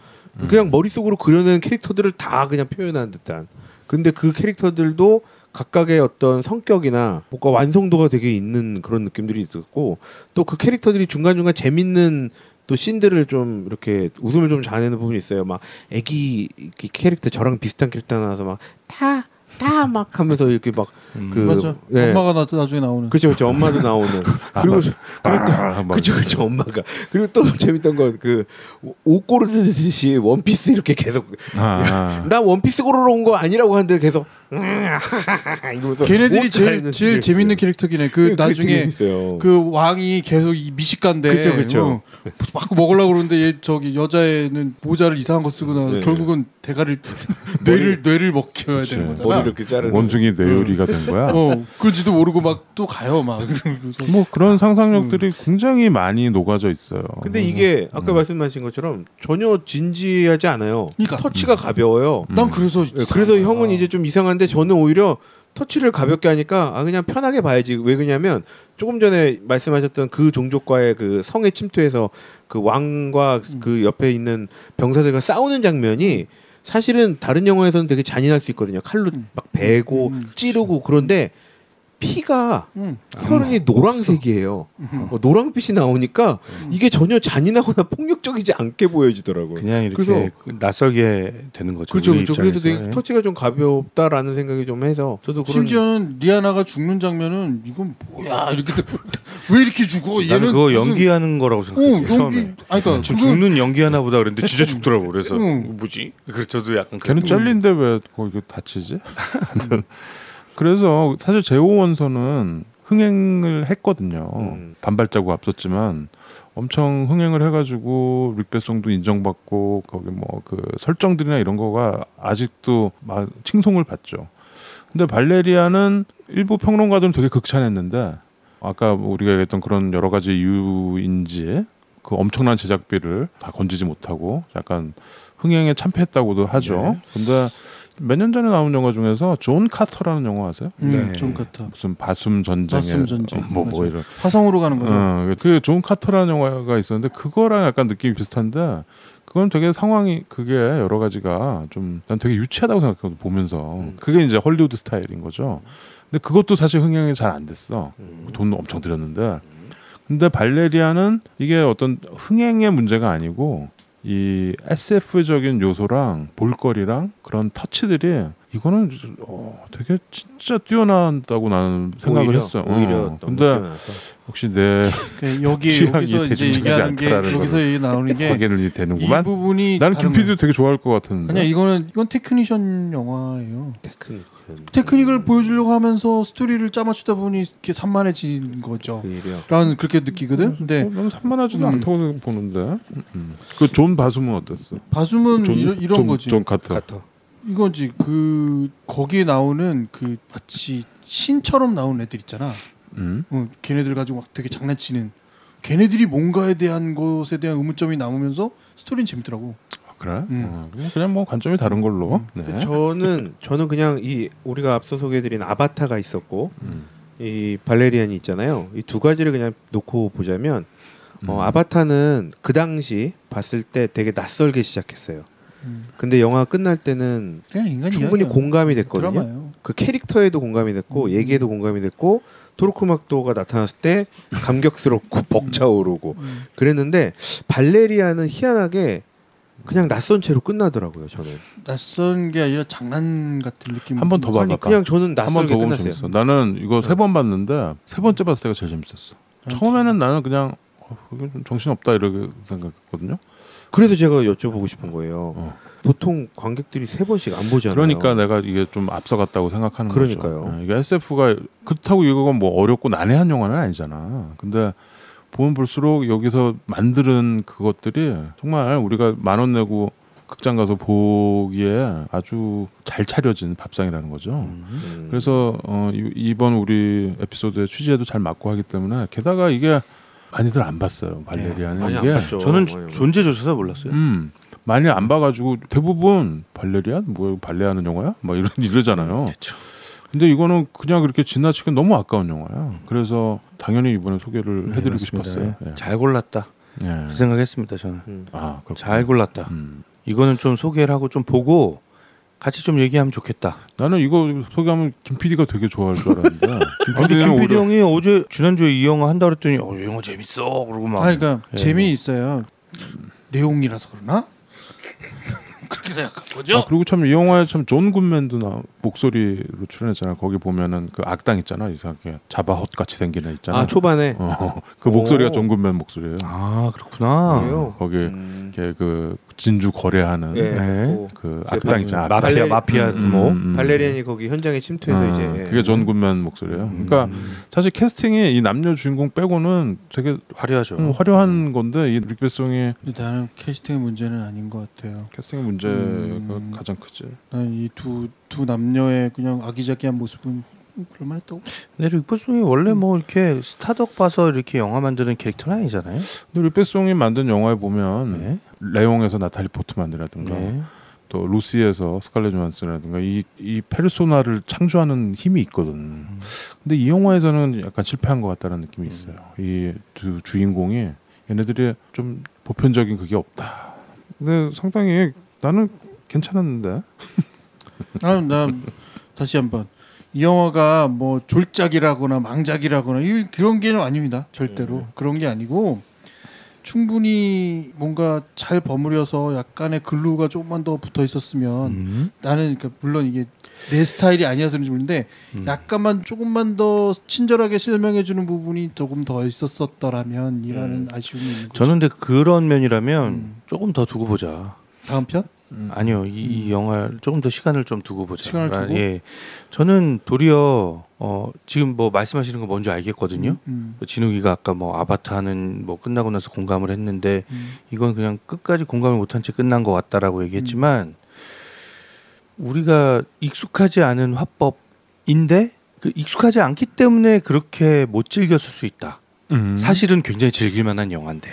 그냥 머릿속으로 그려낸 캐릭터들을 다 그냥 표현한 듯한. 근데 그 캐릭터들도 각각의 어떤 성격이나 뭔가 완성도가 되게 있는 그런 느낌들이 있었고 또 그 캐릭터들이 중간중간 재밌는 또 씬들을 좀 이렇게 웃음을 좀 자아내는 부분이 있어요. 막 애기 캐릭터 저랑 비슷한 캐릭터 나와서 막 다 막 하면서 이렇게 막 맞아. 예. 엄마가 나중에 나오는. 그렇죠. 엄마도 나오는. 그리고 그렇죠. 엄마가. 그리고 또 재밌던 건 그 옷 고르듯이 원피스 이렇게 계속 나 원피스 고르러 온 거 아니라고 하는데 계속 이러면서 걔네들이 제일 재밌는 캐릭터긴 그 나중에 그 왕이 계속 이 미식가인데 그렇죠. 막 먹으려고 그러는데 얘 저기 여자애는 모자를 이상한 거 쓰고 나서 결국은 대가를 뇌를 먹혀야 되는 거잖아. 머리 이렇게 자르는 원숭이 뇌요리가 된 거야. 그런지도 모르고 막 또 가요 막. 뭐 그런 상상력들이 굉장히 많이 녹아져 있어요. 근데 이게 아까 말씀하신 것처럼 전혀 진지하지 않아요. 그러니까. 터치가 가벼워요. 난 그래서 형은 이제 좀 이상한데 저는 오히려 터치를 가볍게 하니까 그냥 편하게 봐야지. 왜 그러냐면 조금 전에 말씀하셨던 그 종족과의 그 성에 침투해서 그 왕과 그 옆에 있는 병사들과 싸우는 장면이 사실은 다른 영화에서는 되게 잔인할 수 있거든요. 칼로 막 베고 찌르고 그런데 피가 혈흔이 노란색이에요. 노란빛이 나오니까 이게 전혀 잔인하거나 폭력적이지 않게 보여지더라고요. 그냥 이렇게 그래서 낯설게 되는 거죠. 그렇죠. 우리 그래서 입장에서. 되게 터치가 좀 가볍다라는 생각이 좀 해서 저도 그런 심지어는 리아나가 죽는 장면은 이건 뭐야 이렇게 왜 이렇게 죽어? 나는 얘는 그거 무슨- 연기하는 거라고 생각했어요. 처음에. 아니 그러니까 지금 그거- 죽는 연기하나 보다 그랬는데 진짜 죽더라고. 그래서 뭐지? 그래서 저도 약간 걔는 잘린데 왜 거기 다치지? 아무튼 그래서 사실 제오원서는 흥행을 했거든요. 반발자국 앞섰지만 엄청 흥행을 해가지고 릭베송도 인정받고 거기 뭐 그 설정들이나 이런 거가 아직도 막 칭송을 받죠. 근데 발레리아는 일부 평론가들은 되게 극찬했는데 아까 우리가 얘기했던 그런 여러 가지 이유인지 그 엄청난 제작비를 다 건지지 못하고 약간 흥행에 참패했다고도 하죠. 근데 몇 년 전에 나온 영화 중에서 존 카터라는 영화 아세요? 존 카터. 무슨 바숨 전쟁의 뭐 맞아. 이런 화성으로 가는 거죠. 그 존 카터라는 영화가 있었는데 그거랑 약간 느낌이 비슷한데 그건 되게 상황이 그게 여러 가지가 좀 난 되게 유치하다고 생각하고 보면서 그게 이제 헐리우드 스타일인 거죠. 근데 그것도 사실 흥행이 잘 안 됐어. 돈 엄청 들였는데 근데 발레리아는 이게 어떤 흥행의 문제가 아니고 이 SF적인 요소랑 볼거리랑 그런 터치들이 이거는 되게 진짜 뛰어난다고 나는 생각을 했어요. 오히려 근데 역시 내 여기서 취향이 이제 얘기하는 게 않더라는 여기서 얘기 나오는 게 확인이 이 되는구만. 부분이 나는 다른 김PD도 되게 좋아할 것 같은데. 아니야 이건 테크니션 영화예요. 테크닉을 보여주려고 하면서 스토리를 짜맞추다 보니 이렇게 산만해진 거죠. 라는 그렇게 느끼거든. 근데 너무 산만하지도 않다고 보는데. 그 존 바숨은 어땠어? 바숨은 이런 거지. 존 카터. 이거지 그 거기에 나오는 그 마치 신처럼 나오는 애들 있잖아. 걔네들 가지고 막 되게 장난치는. 걔네들이 뭔가에 대한 것에 대한 의문점이 남으면서 스토리는 재밌더라고. 그래? 그냥 뭐 관점이 다른 걸로. 네. 저는 그냥 이 우리가 앞서 소개해드린 아바타가 있었고 이 발레리안이 있잖아요. 이 두 가지를 그냥 놓고 보자면 아바타는 그 당시 봤을 때 되게 낯설게 시작했어요. 근데 영화 끝날 때는 충분히 공감이 됐거든요. 드라마예요. 그 캐릭터에도 공감이 됐고 얘기에도 공감이 됐고 토르크막도가 나타났을 때 감격스럽고 벅차오르고 그랬는데 발레리아는 희한하게 그냥 낯선 채로 끝나더라고요. 저는 낯선 게 아니라 장난 같은 느낌. 한 번 더 봐봐. 그냥 저는 낯설게 한번 더 보면 끝났어요. 재밌어. 나는 이거 3번 봤는데 3번째 봤을 때가 제일 재밌었어. 처음에는 나는 그냥 이거 좀 정신 없다 이렇게 생각했거든요. 그래서 제가 여쭤보고 싶은 거예요. 보통 관객들이 3번씩 안 보잖아요. 그러니까 내가 이게 좀 앞서갔다고 생각하는 그러니까요. 거죠. 이게 SF가 그렇다고 이거가 뭐 어렵고 난해한 영화는 아니잖아. 근데 보면 볼수록 여기서 만드는 그것들이 정말 우리가 10,000원 내고 극장 가서 보기에 아주 잘 차려진 밥상이라는 거죠. 그래서 이번 우리 에피소드의 취지에도 잘 맞고 하기 때문에 게다가 이게 많이들 안 봤어요. 발레리아는 많이 안 이게 봤죠. 저는 존재조차 몰랐어요. 많이 안 봐가지고 대부분 발레리안 뭐 발레하는 영화야? 막 이러잖아요. 그렇죠. 근데 이거는 그냥 그렇게 지나치기 너무 아까운 영화야. 그래서 당연히 이번에 소개를 해드리고 맞습니다. 싶었어요. 예. 잘 골랐다. 예. 그 생각했습니다. 저는 그렇구나. 잘 골랐다. 이거는 좀 소개를 하고 좀 보고 같이 좀 얘기하면 좋겠다. 나는 이거 소개하면 김 PD가 되게 좋아할 줄 알았는데 근데 김 PD 형이 어제 지난주에 이 영화 한다 그랬더니 이 영화 재밌어 그러고 막. 그러니까 재미 있어요. 내용이라서 그러나? 그렇게 생각한 거죠. 그리고 참 이 영화에 참 존 굿맨도 목소리로 출연했잖아. 거기 보면은 그 악당 있잖아. 이상하게 자바헛 같이 생긴 애 있잖아. 초반에 그 목소리가 오. 존 굿맨 목소리예요. 그렇구나. 그래요? 거기 걔 그 진주 거래하는 예. 네. 그 악당 있잖아. 악당. 마피아 뭐 발레리안이 거기 현장에 침투해서 이제 그게 존 굿맨 목소리예요. 그러니까 사실 캐스팅이 이 남녀 주인공 빼고는 되게 화려하죠. 화려한 건데 이 릭 베송의 근데 나는 캐스팅의 문제는 아닌 것 같아요. 캐스팅의 문제가 가장 크지. 난 이 두 남녀의 그냥 아기자기한 모습은 그럴만했다고. 근데 릭 베송이 원래 뭐 이렇게 스타덕 봐서 이렇게 영화 만드는 캐릭터는 아니잖아요. 근데 릭 베송이 만든 영화에 보면 네. 레옹에서 나탈리 포트만이라든가 네. 또 루시에서 스칼렛 조한슨이라든가 이 페르소나를 창조하는 힘이 있거든. 근데 이 영화에서는 약간 실패한 것 같다는 느낌이 있어요. 이 두 주인공이 얘네들이 좀 보편적인 그게 없다. 근데 상당히 나는 괜찮았는데. 나 다시 한번 이 영화가 뭐 졸작이라거나 망작이라거나 그런 게 아닙니다. 절대로 그런 게 아니고 충분히 뭔가 잘 버무려서 약간의 글루가 조금만 더 붙어 있었으면 나는 그러니까 물론 이게 내 스타일이 아니어서 그런지 모르는데 약간만 조금만 더 친절하게 설명해 주는 부분이 조금 더 있었더라면이라는 아쉬움이 있는 거죠. 저는 근데 그런 면이라면 조금 더 두고 보자. 다음 편? 아니요, 이 영화 조금 더 시간을 좀 두고 보자. 시간을 두고? 예, 저는 도리어 지금 뭐 말씀하시는 거 뭔지 알겠거든요. 진욱이가 아까 뭐 아바타는 뭐 끝나고 나서 공감을 했는데 이건 그냥 끝까지 공감을 못한 채 끝난 것 같다라고 얘기했지만 우리가 익숙하지 않은 화법인데 그 익숙하지 않기 때문에 그렇게 못 즐겼을 수 있다. 사실은 굉장히 즐길만한 영화인데.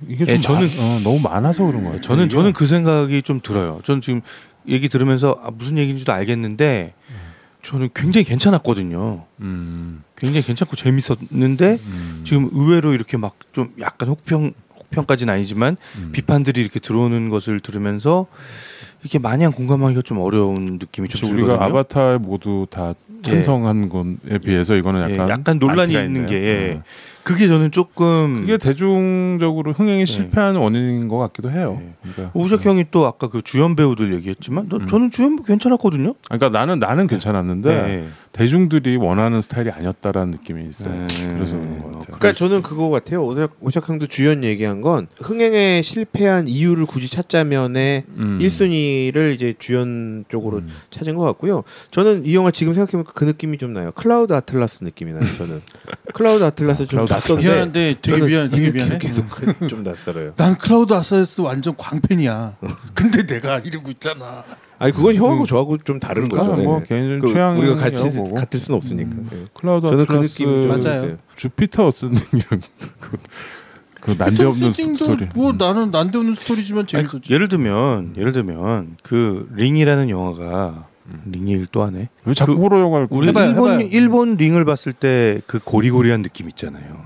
이게 좀 저는 너무 많아서 그런 거예요. 저는 그 생각이 좀 들어요. 저는 지금 얘기 들으면서 무슨 얘기인지도 알겠는데 저는 굉장히 괜찮았거든요. 굉장히 괜찮고 재밌었는데 지금 의외로 이렇게 막 좀 약간 혹평까지는 아니지만 비판들이 이렇게 들어오는 것을 들으면서 이렇게 마냥 공감하기가 좀 어려운 느낌이 좀 들거든요. 우리가 아바타에 모두 다 찬성한 것에 비해서 이거는 약간 논란이 있는 게 그게 저는 조금 그게 대중적으로 흥행이 실패하는 원인인 것 같기도 해요. 그러니까, 오작 형이 또 아까 그 주연 배우들 얘기했지만 저는 주연 배우 괜찮았거든요. 그러니까 나는 괜찮았는데 대중들이 원하는 스타일이 아니었다라는 느낌이 있어요. 그래서 그런 것 같아요. 그러니까 저는 그거 같아요. 오작 형도 주연 얘기한 건 흥행에 실패한 이유를 굳이 찾자면에 1순위를 이제 주연 쪽으로 찾은 것 같고요. 저는 이 영화 지금 생각해보니까 그 느낌이 좀 나요. 클라우드 아틀라스 느낌이 나요. 저는 클라우드 아틀라스 좀 낯선데 미안한데 되게 미안해. 계속 좀 낯설어요. 난 클라우드 아틀라스 완전 광팬이야. 근데 내가 이러고 있잖아. 아니 그건 형하고 저하고 좀 다른 거죠. 뭐 네. 개인적인 취향 우리가 같을 수는 없으니까. 네. 클라우드 저는 그 아틀라스 느낌 좀 맞아요. 있어요. 주피터 어스님이랑 그 난데없는 스토리. 뭐 나는 난데없는 스토리지만 재밌었지. 예를 들면 그 링이라는 영화가 링 얘기를 또 하네. 왜 자꾸 호러 영화를 우리 해봐요. 일본 링을 봤을 때 그 고리고리한 느낌 있잖아요.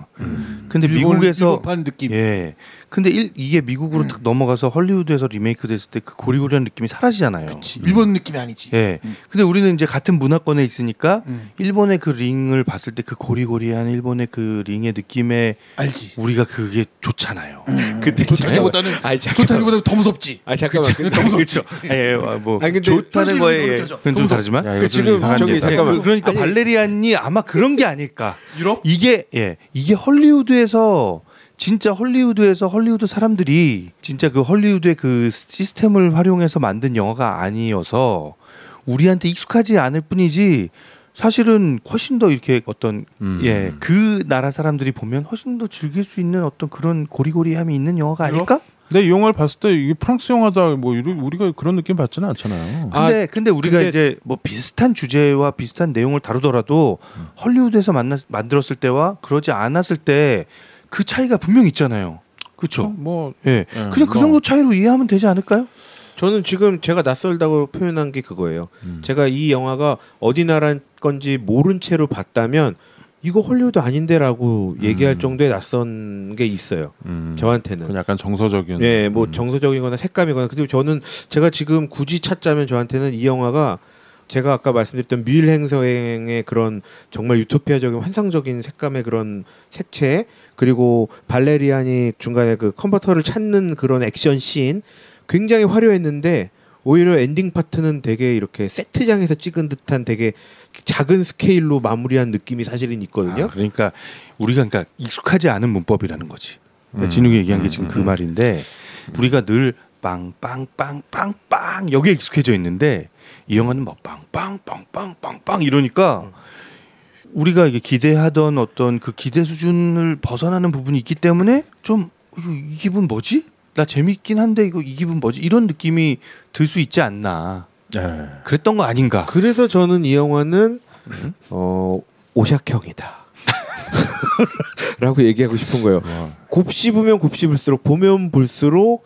근데 미국에서 일본 느낌. 예. 근데 이게 미국으로 딱 넘어가서 헐리우드에서 리메이크 됐을 때 그 고리고리한 느낌이 사라지잖아요. 그치. 일본 느낌이 아니지. 예. 근데 우리는 이제 같은 문화권에 있으니까 일본의 그 링을 봤을 때 그 고리고리한 일본의 그 링의 느낌에 알지. 우리가 그게 좋잖아요. 그때 좋다기보다는 좋다기보다는 더 무섭지. 아 잠깐만. 그렇죠. 예, 뭐 아니, 근데 좋다는 거에 그건 좀 다르지만 야, 이거 좀 지금 이상한 저기 얘기다. 잠깐만. 그러니까 아니, 발레리안이 아마 그런 게 아닐까. 유럽? 이게 헐리우드에서 진짜 헐리우드 사람들이 진짜 그 헐리우드의 그 시스템을 활용해서 만든 영화가 아니어서 우리한테 익숙하지 않을 뿐이지 사실은 훨씬 더 이렇게 어떤 그 나라 사람들이 보면 훨씬 더 즐길 수 있는 어떤 그런 고리고리함이 있는 영화가 아닐까? 근데 이 영화를 봤을 때 이게 프랑스 영화다 뭐 우리가 그런 느낌 받지는 않잖아요. 근데 우리가 이제 뭐 비슷한 주제와 비슷한 내용을 다루더라도 헐리우드에서 만들었을 때와 그러지 않았을 때 그 차이가 분명히 있잖아요. 그렇죠? 뭐 예. 그냥 그 정도 차이로 이해하면 되지 않을까요? 저는 지금 제가 낯설다고 표현한 게 그거예요. 제가 이 영화가 어디 나라 건지 모른 채로 봤다면 이거 헐리우드 아닌데라고 얘기할 정도의 낯선 게 있어요. 저한테는. 그건 약간 정서적인. 예, 뭐 정서적이거나 색감이거나. 그리고 저는 제가 지금 굳이 찾자면 저한테는 이 영화가 제가 아까 말씀드렸던 뮤일 행성의 그런 정말 유토피아적인 환상적인 색감의 그런 색채, 그리고 발레리안이 중간에 그 컨버터를 찾는 그런 액션 씬 굉장히 화려했는데 오히려 엔딩 파트는 되게 이렇게 세트장에서 찍은 듯한 되게 작은 스케일로 마무리한 느낌이 사실은 있거든요. 그러니까 우리가 그러니까 익숙하지 않은 문법이라는 거지. 진욱이 얘기한 게 지금 그 말인데 우리가 늘 빵빵빵빵빵 여기에 익숙해져 있는데 이 영화는 뭐 빵빵빵빵빵빵 이러니까 우리가 이게 기대하던 어떤 그 기대 수준을 벗어나는 부분이 있기 때문에 좀 이 기분 뭐지? 나 재밌긴 한데 이 기분 뭐지? 이런 느낌이 들 수 있지 않나. 그랬던 거 아닌가? 그래서 저는 이 영화는 오샥형이다. 라고 얘기하고 싶은 거예요. 곱씹으면 곱씹을수록 보면 볼수록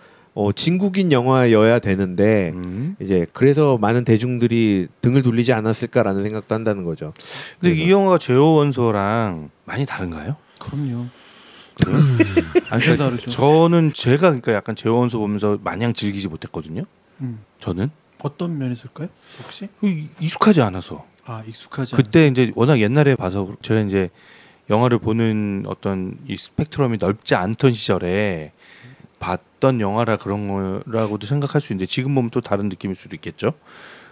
진국인 영화여야 되는데 이제 그래서 많은 대중들이 등을 돌리지 않았을까라는 생각도 한다는 거죠. 근데 이 영화가 제호 원소랑 많이 다른가요? 그럼요. 아니, 다르죠. 저는 제가 그러니까 약간 제호 원소 보면서 마냥 즐기지 못했거든요. 저는 어떤 면에서일까요? 혹시? 익숙하지 않아서. 익숙하지. 그때 이제 워낙 옛날에 봐서 제가 이제 영화를 보는 어떤 이 스펙트럼이 넓지 않던 시절에 봤던 영화라 그런 거라고도 생각할 수 있는데 지금 보면 또 다른 느낌일 수도 있겠죠.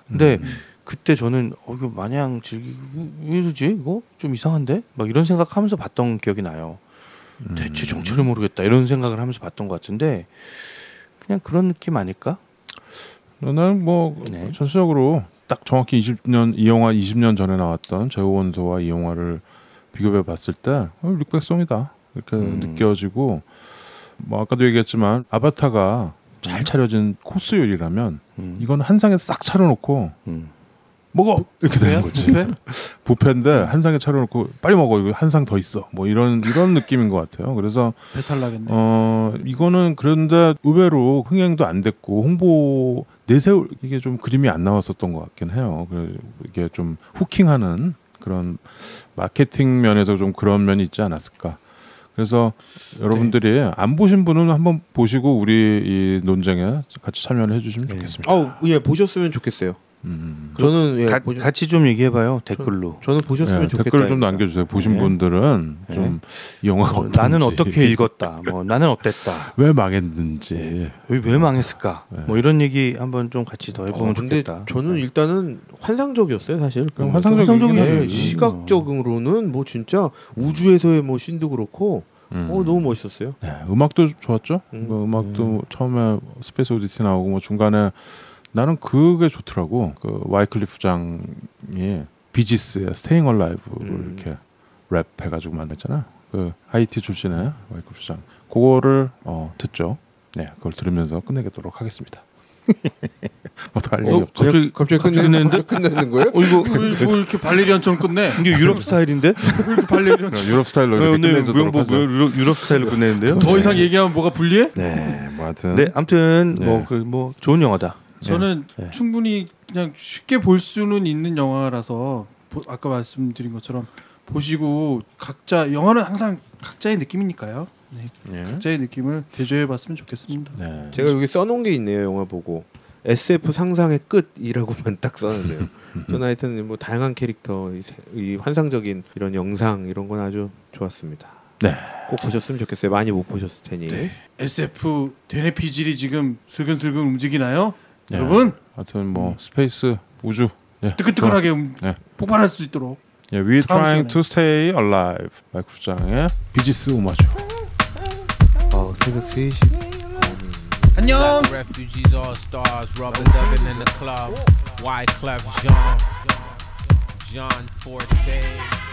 근데 그때 저는 이거 마냥 즐기고 왜 이러지 이거 좀 이상한데 막 이런 생각하면서 봤던 기억이 나요. 대체 정체를 모르겠다 이런 생각을 하면서 봤던 것 같은데 그냥 그런 느낌 아닐까? 나는 뭐 전체적으로 딱 정확히 20년 이 영화 20년 전에 나왔던 제호 원소와 이 영화를 비교해 봤을 때 릭백송이다 이렇게 느껴지고 뭐 아까도 얘기했지만 아바타가 잘 차려진 코스 요리라면 이건 한 상에 싹 차려놓고 먹어 이렇게 되는 거지. 뷔페인데 한 상에 차려놓고 빨리 먹어 이거 한 상 더 있어 뭐 이런 느낌인 것 같아요. 그래서 배탈 나겠네. 이거는 그런데 의외로 흥행도 안 됐고 홍보 내세울 이게 좀 그림이 안 나왔었던 것 같긴 해요. 이게 좀 후킹하는 그런 마케팅 면에서 좀 그런 면이 있지 않았을까. 그래서 여러분들이 안 보신 분은 한번 보시고 우리 이 논쟁에 같이 참여를 해주시면 좋겠습니다. 예 보셨으면 좋겠어요. 저는 같이 좀 얘기해봐요 댓글로. 저는 보셨으면 좋겠다. 댓글 좀 남겨주세요. 보신 분들은 좀 이 영화가 어떤지. 나는 어떻게 읽었다. 뭐 나는 어땠다. 왜 망했는지. 왜 망했을까. 뭐 이런 얘기 한번 좀 같이 더 해보면 좋겠다. 저는 일단은 환상적이었어요 사실. 환상적이긴 시각적으로는 뭐 진짜 우주에서의 뭐 씬도 그렇고 너무 멋있었어요. 음악도 좋았죠. 음악도 처음에 스페이스 오디티 나오고 뭐 중간에 나는 그게 좋더라고. 그 와이클리프 장이 비지스의 스테잉 얼라이브를 이렇게 랩 해가지고 만들었잖아. 그 하이티 출신의 와이클리프 장. 그거를 듣죠. 네, 그걸 들으면서 끝내도록 하겠습니다. 어떡할 얘기 없죠. 갑자기 끝내는 거예요? 이거 뭐 이렇게 발레리안처럼 끝내? 이게 유럽 스타일인데? 왜 이렇게 발레리안? 유럽 스타일로 이렇게 끝내도록 하죠. 유럽 스타일로 끝내는데요? 더 이상 얘기하면 뭐가 불리해? 네, 뭐 하여튼. 네, 아무튼 뭐 좋은 영화다. 저는 충분히 그냥 쉽게 볼 수는 있는 영화라서 아까 말씀드린 것처럼 보시고 각자 영화는 항상 각자의 느낌이니까요. 각자의 느낌을 대조해봤으면 좋겠습니다. 제가 여기 써놓은 게 있네요. 영화 보고 SF 상상의 끝이라고만 딱 써놨네요. 저는 하여튼 뭐 다양한 캐릭터, 이 환상적인 이런 영상 이런 건 아주 좋았습니다. 네, 꼭 보셨으면 좋겠어요. 많이 못 보셨을 테니. SF 되뇌 피질이 지금 슬근슬근 움직이나요? 여러분, 하여튼 뭐 스페이스 우주 뜨끈뜨끈하게 폭발할 수 있도록. We trying to stay alive. 마이클 장의 비지스 오마주. 새벽 3시. 안녕. Refugees all stars, rubber dubbing in the club. Wyclef Jean, John Forte.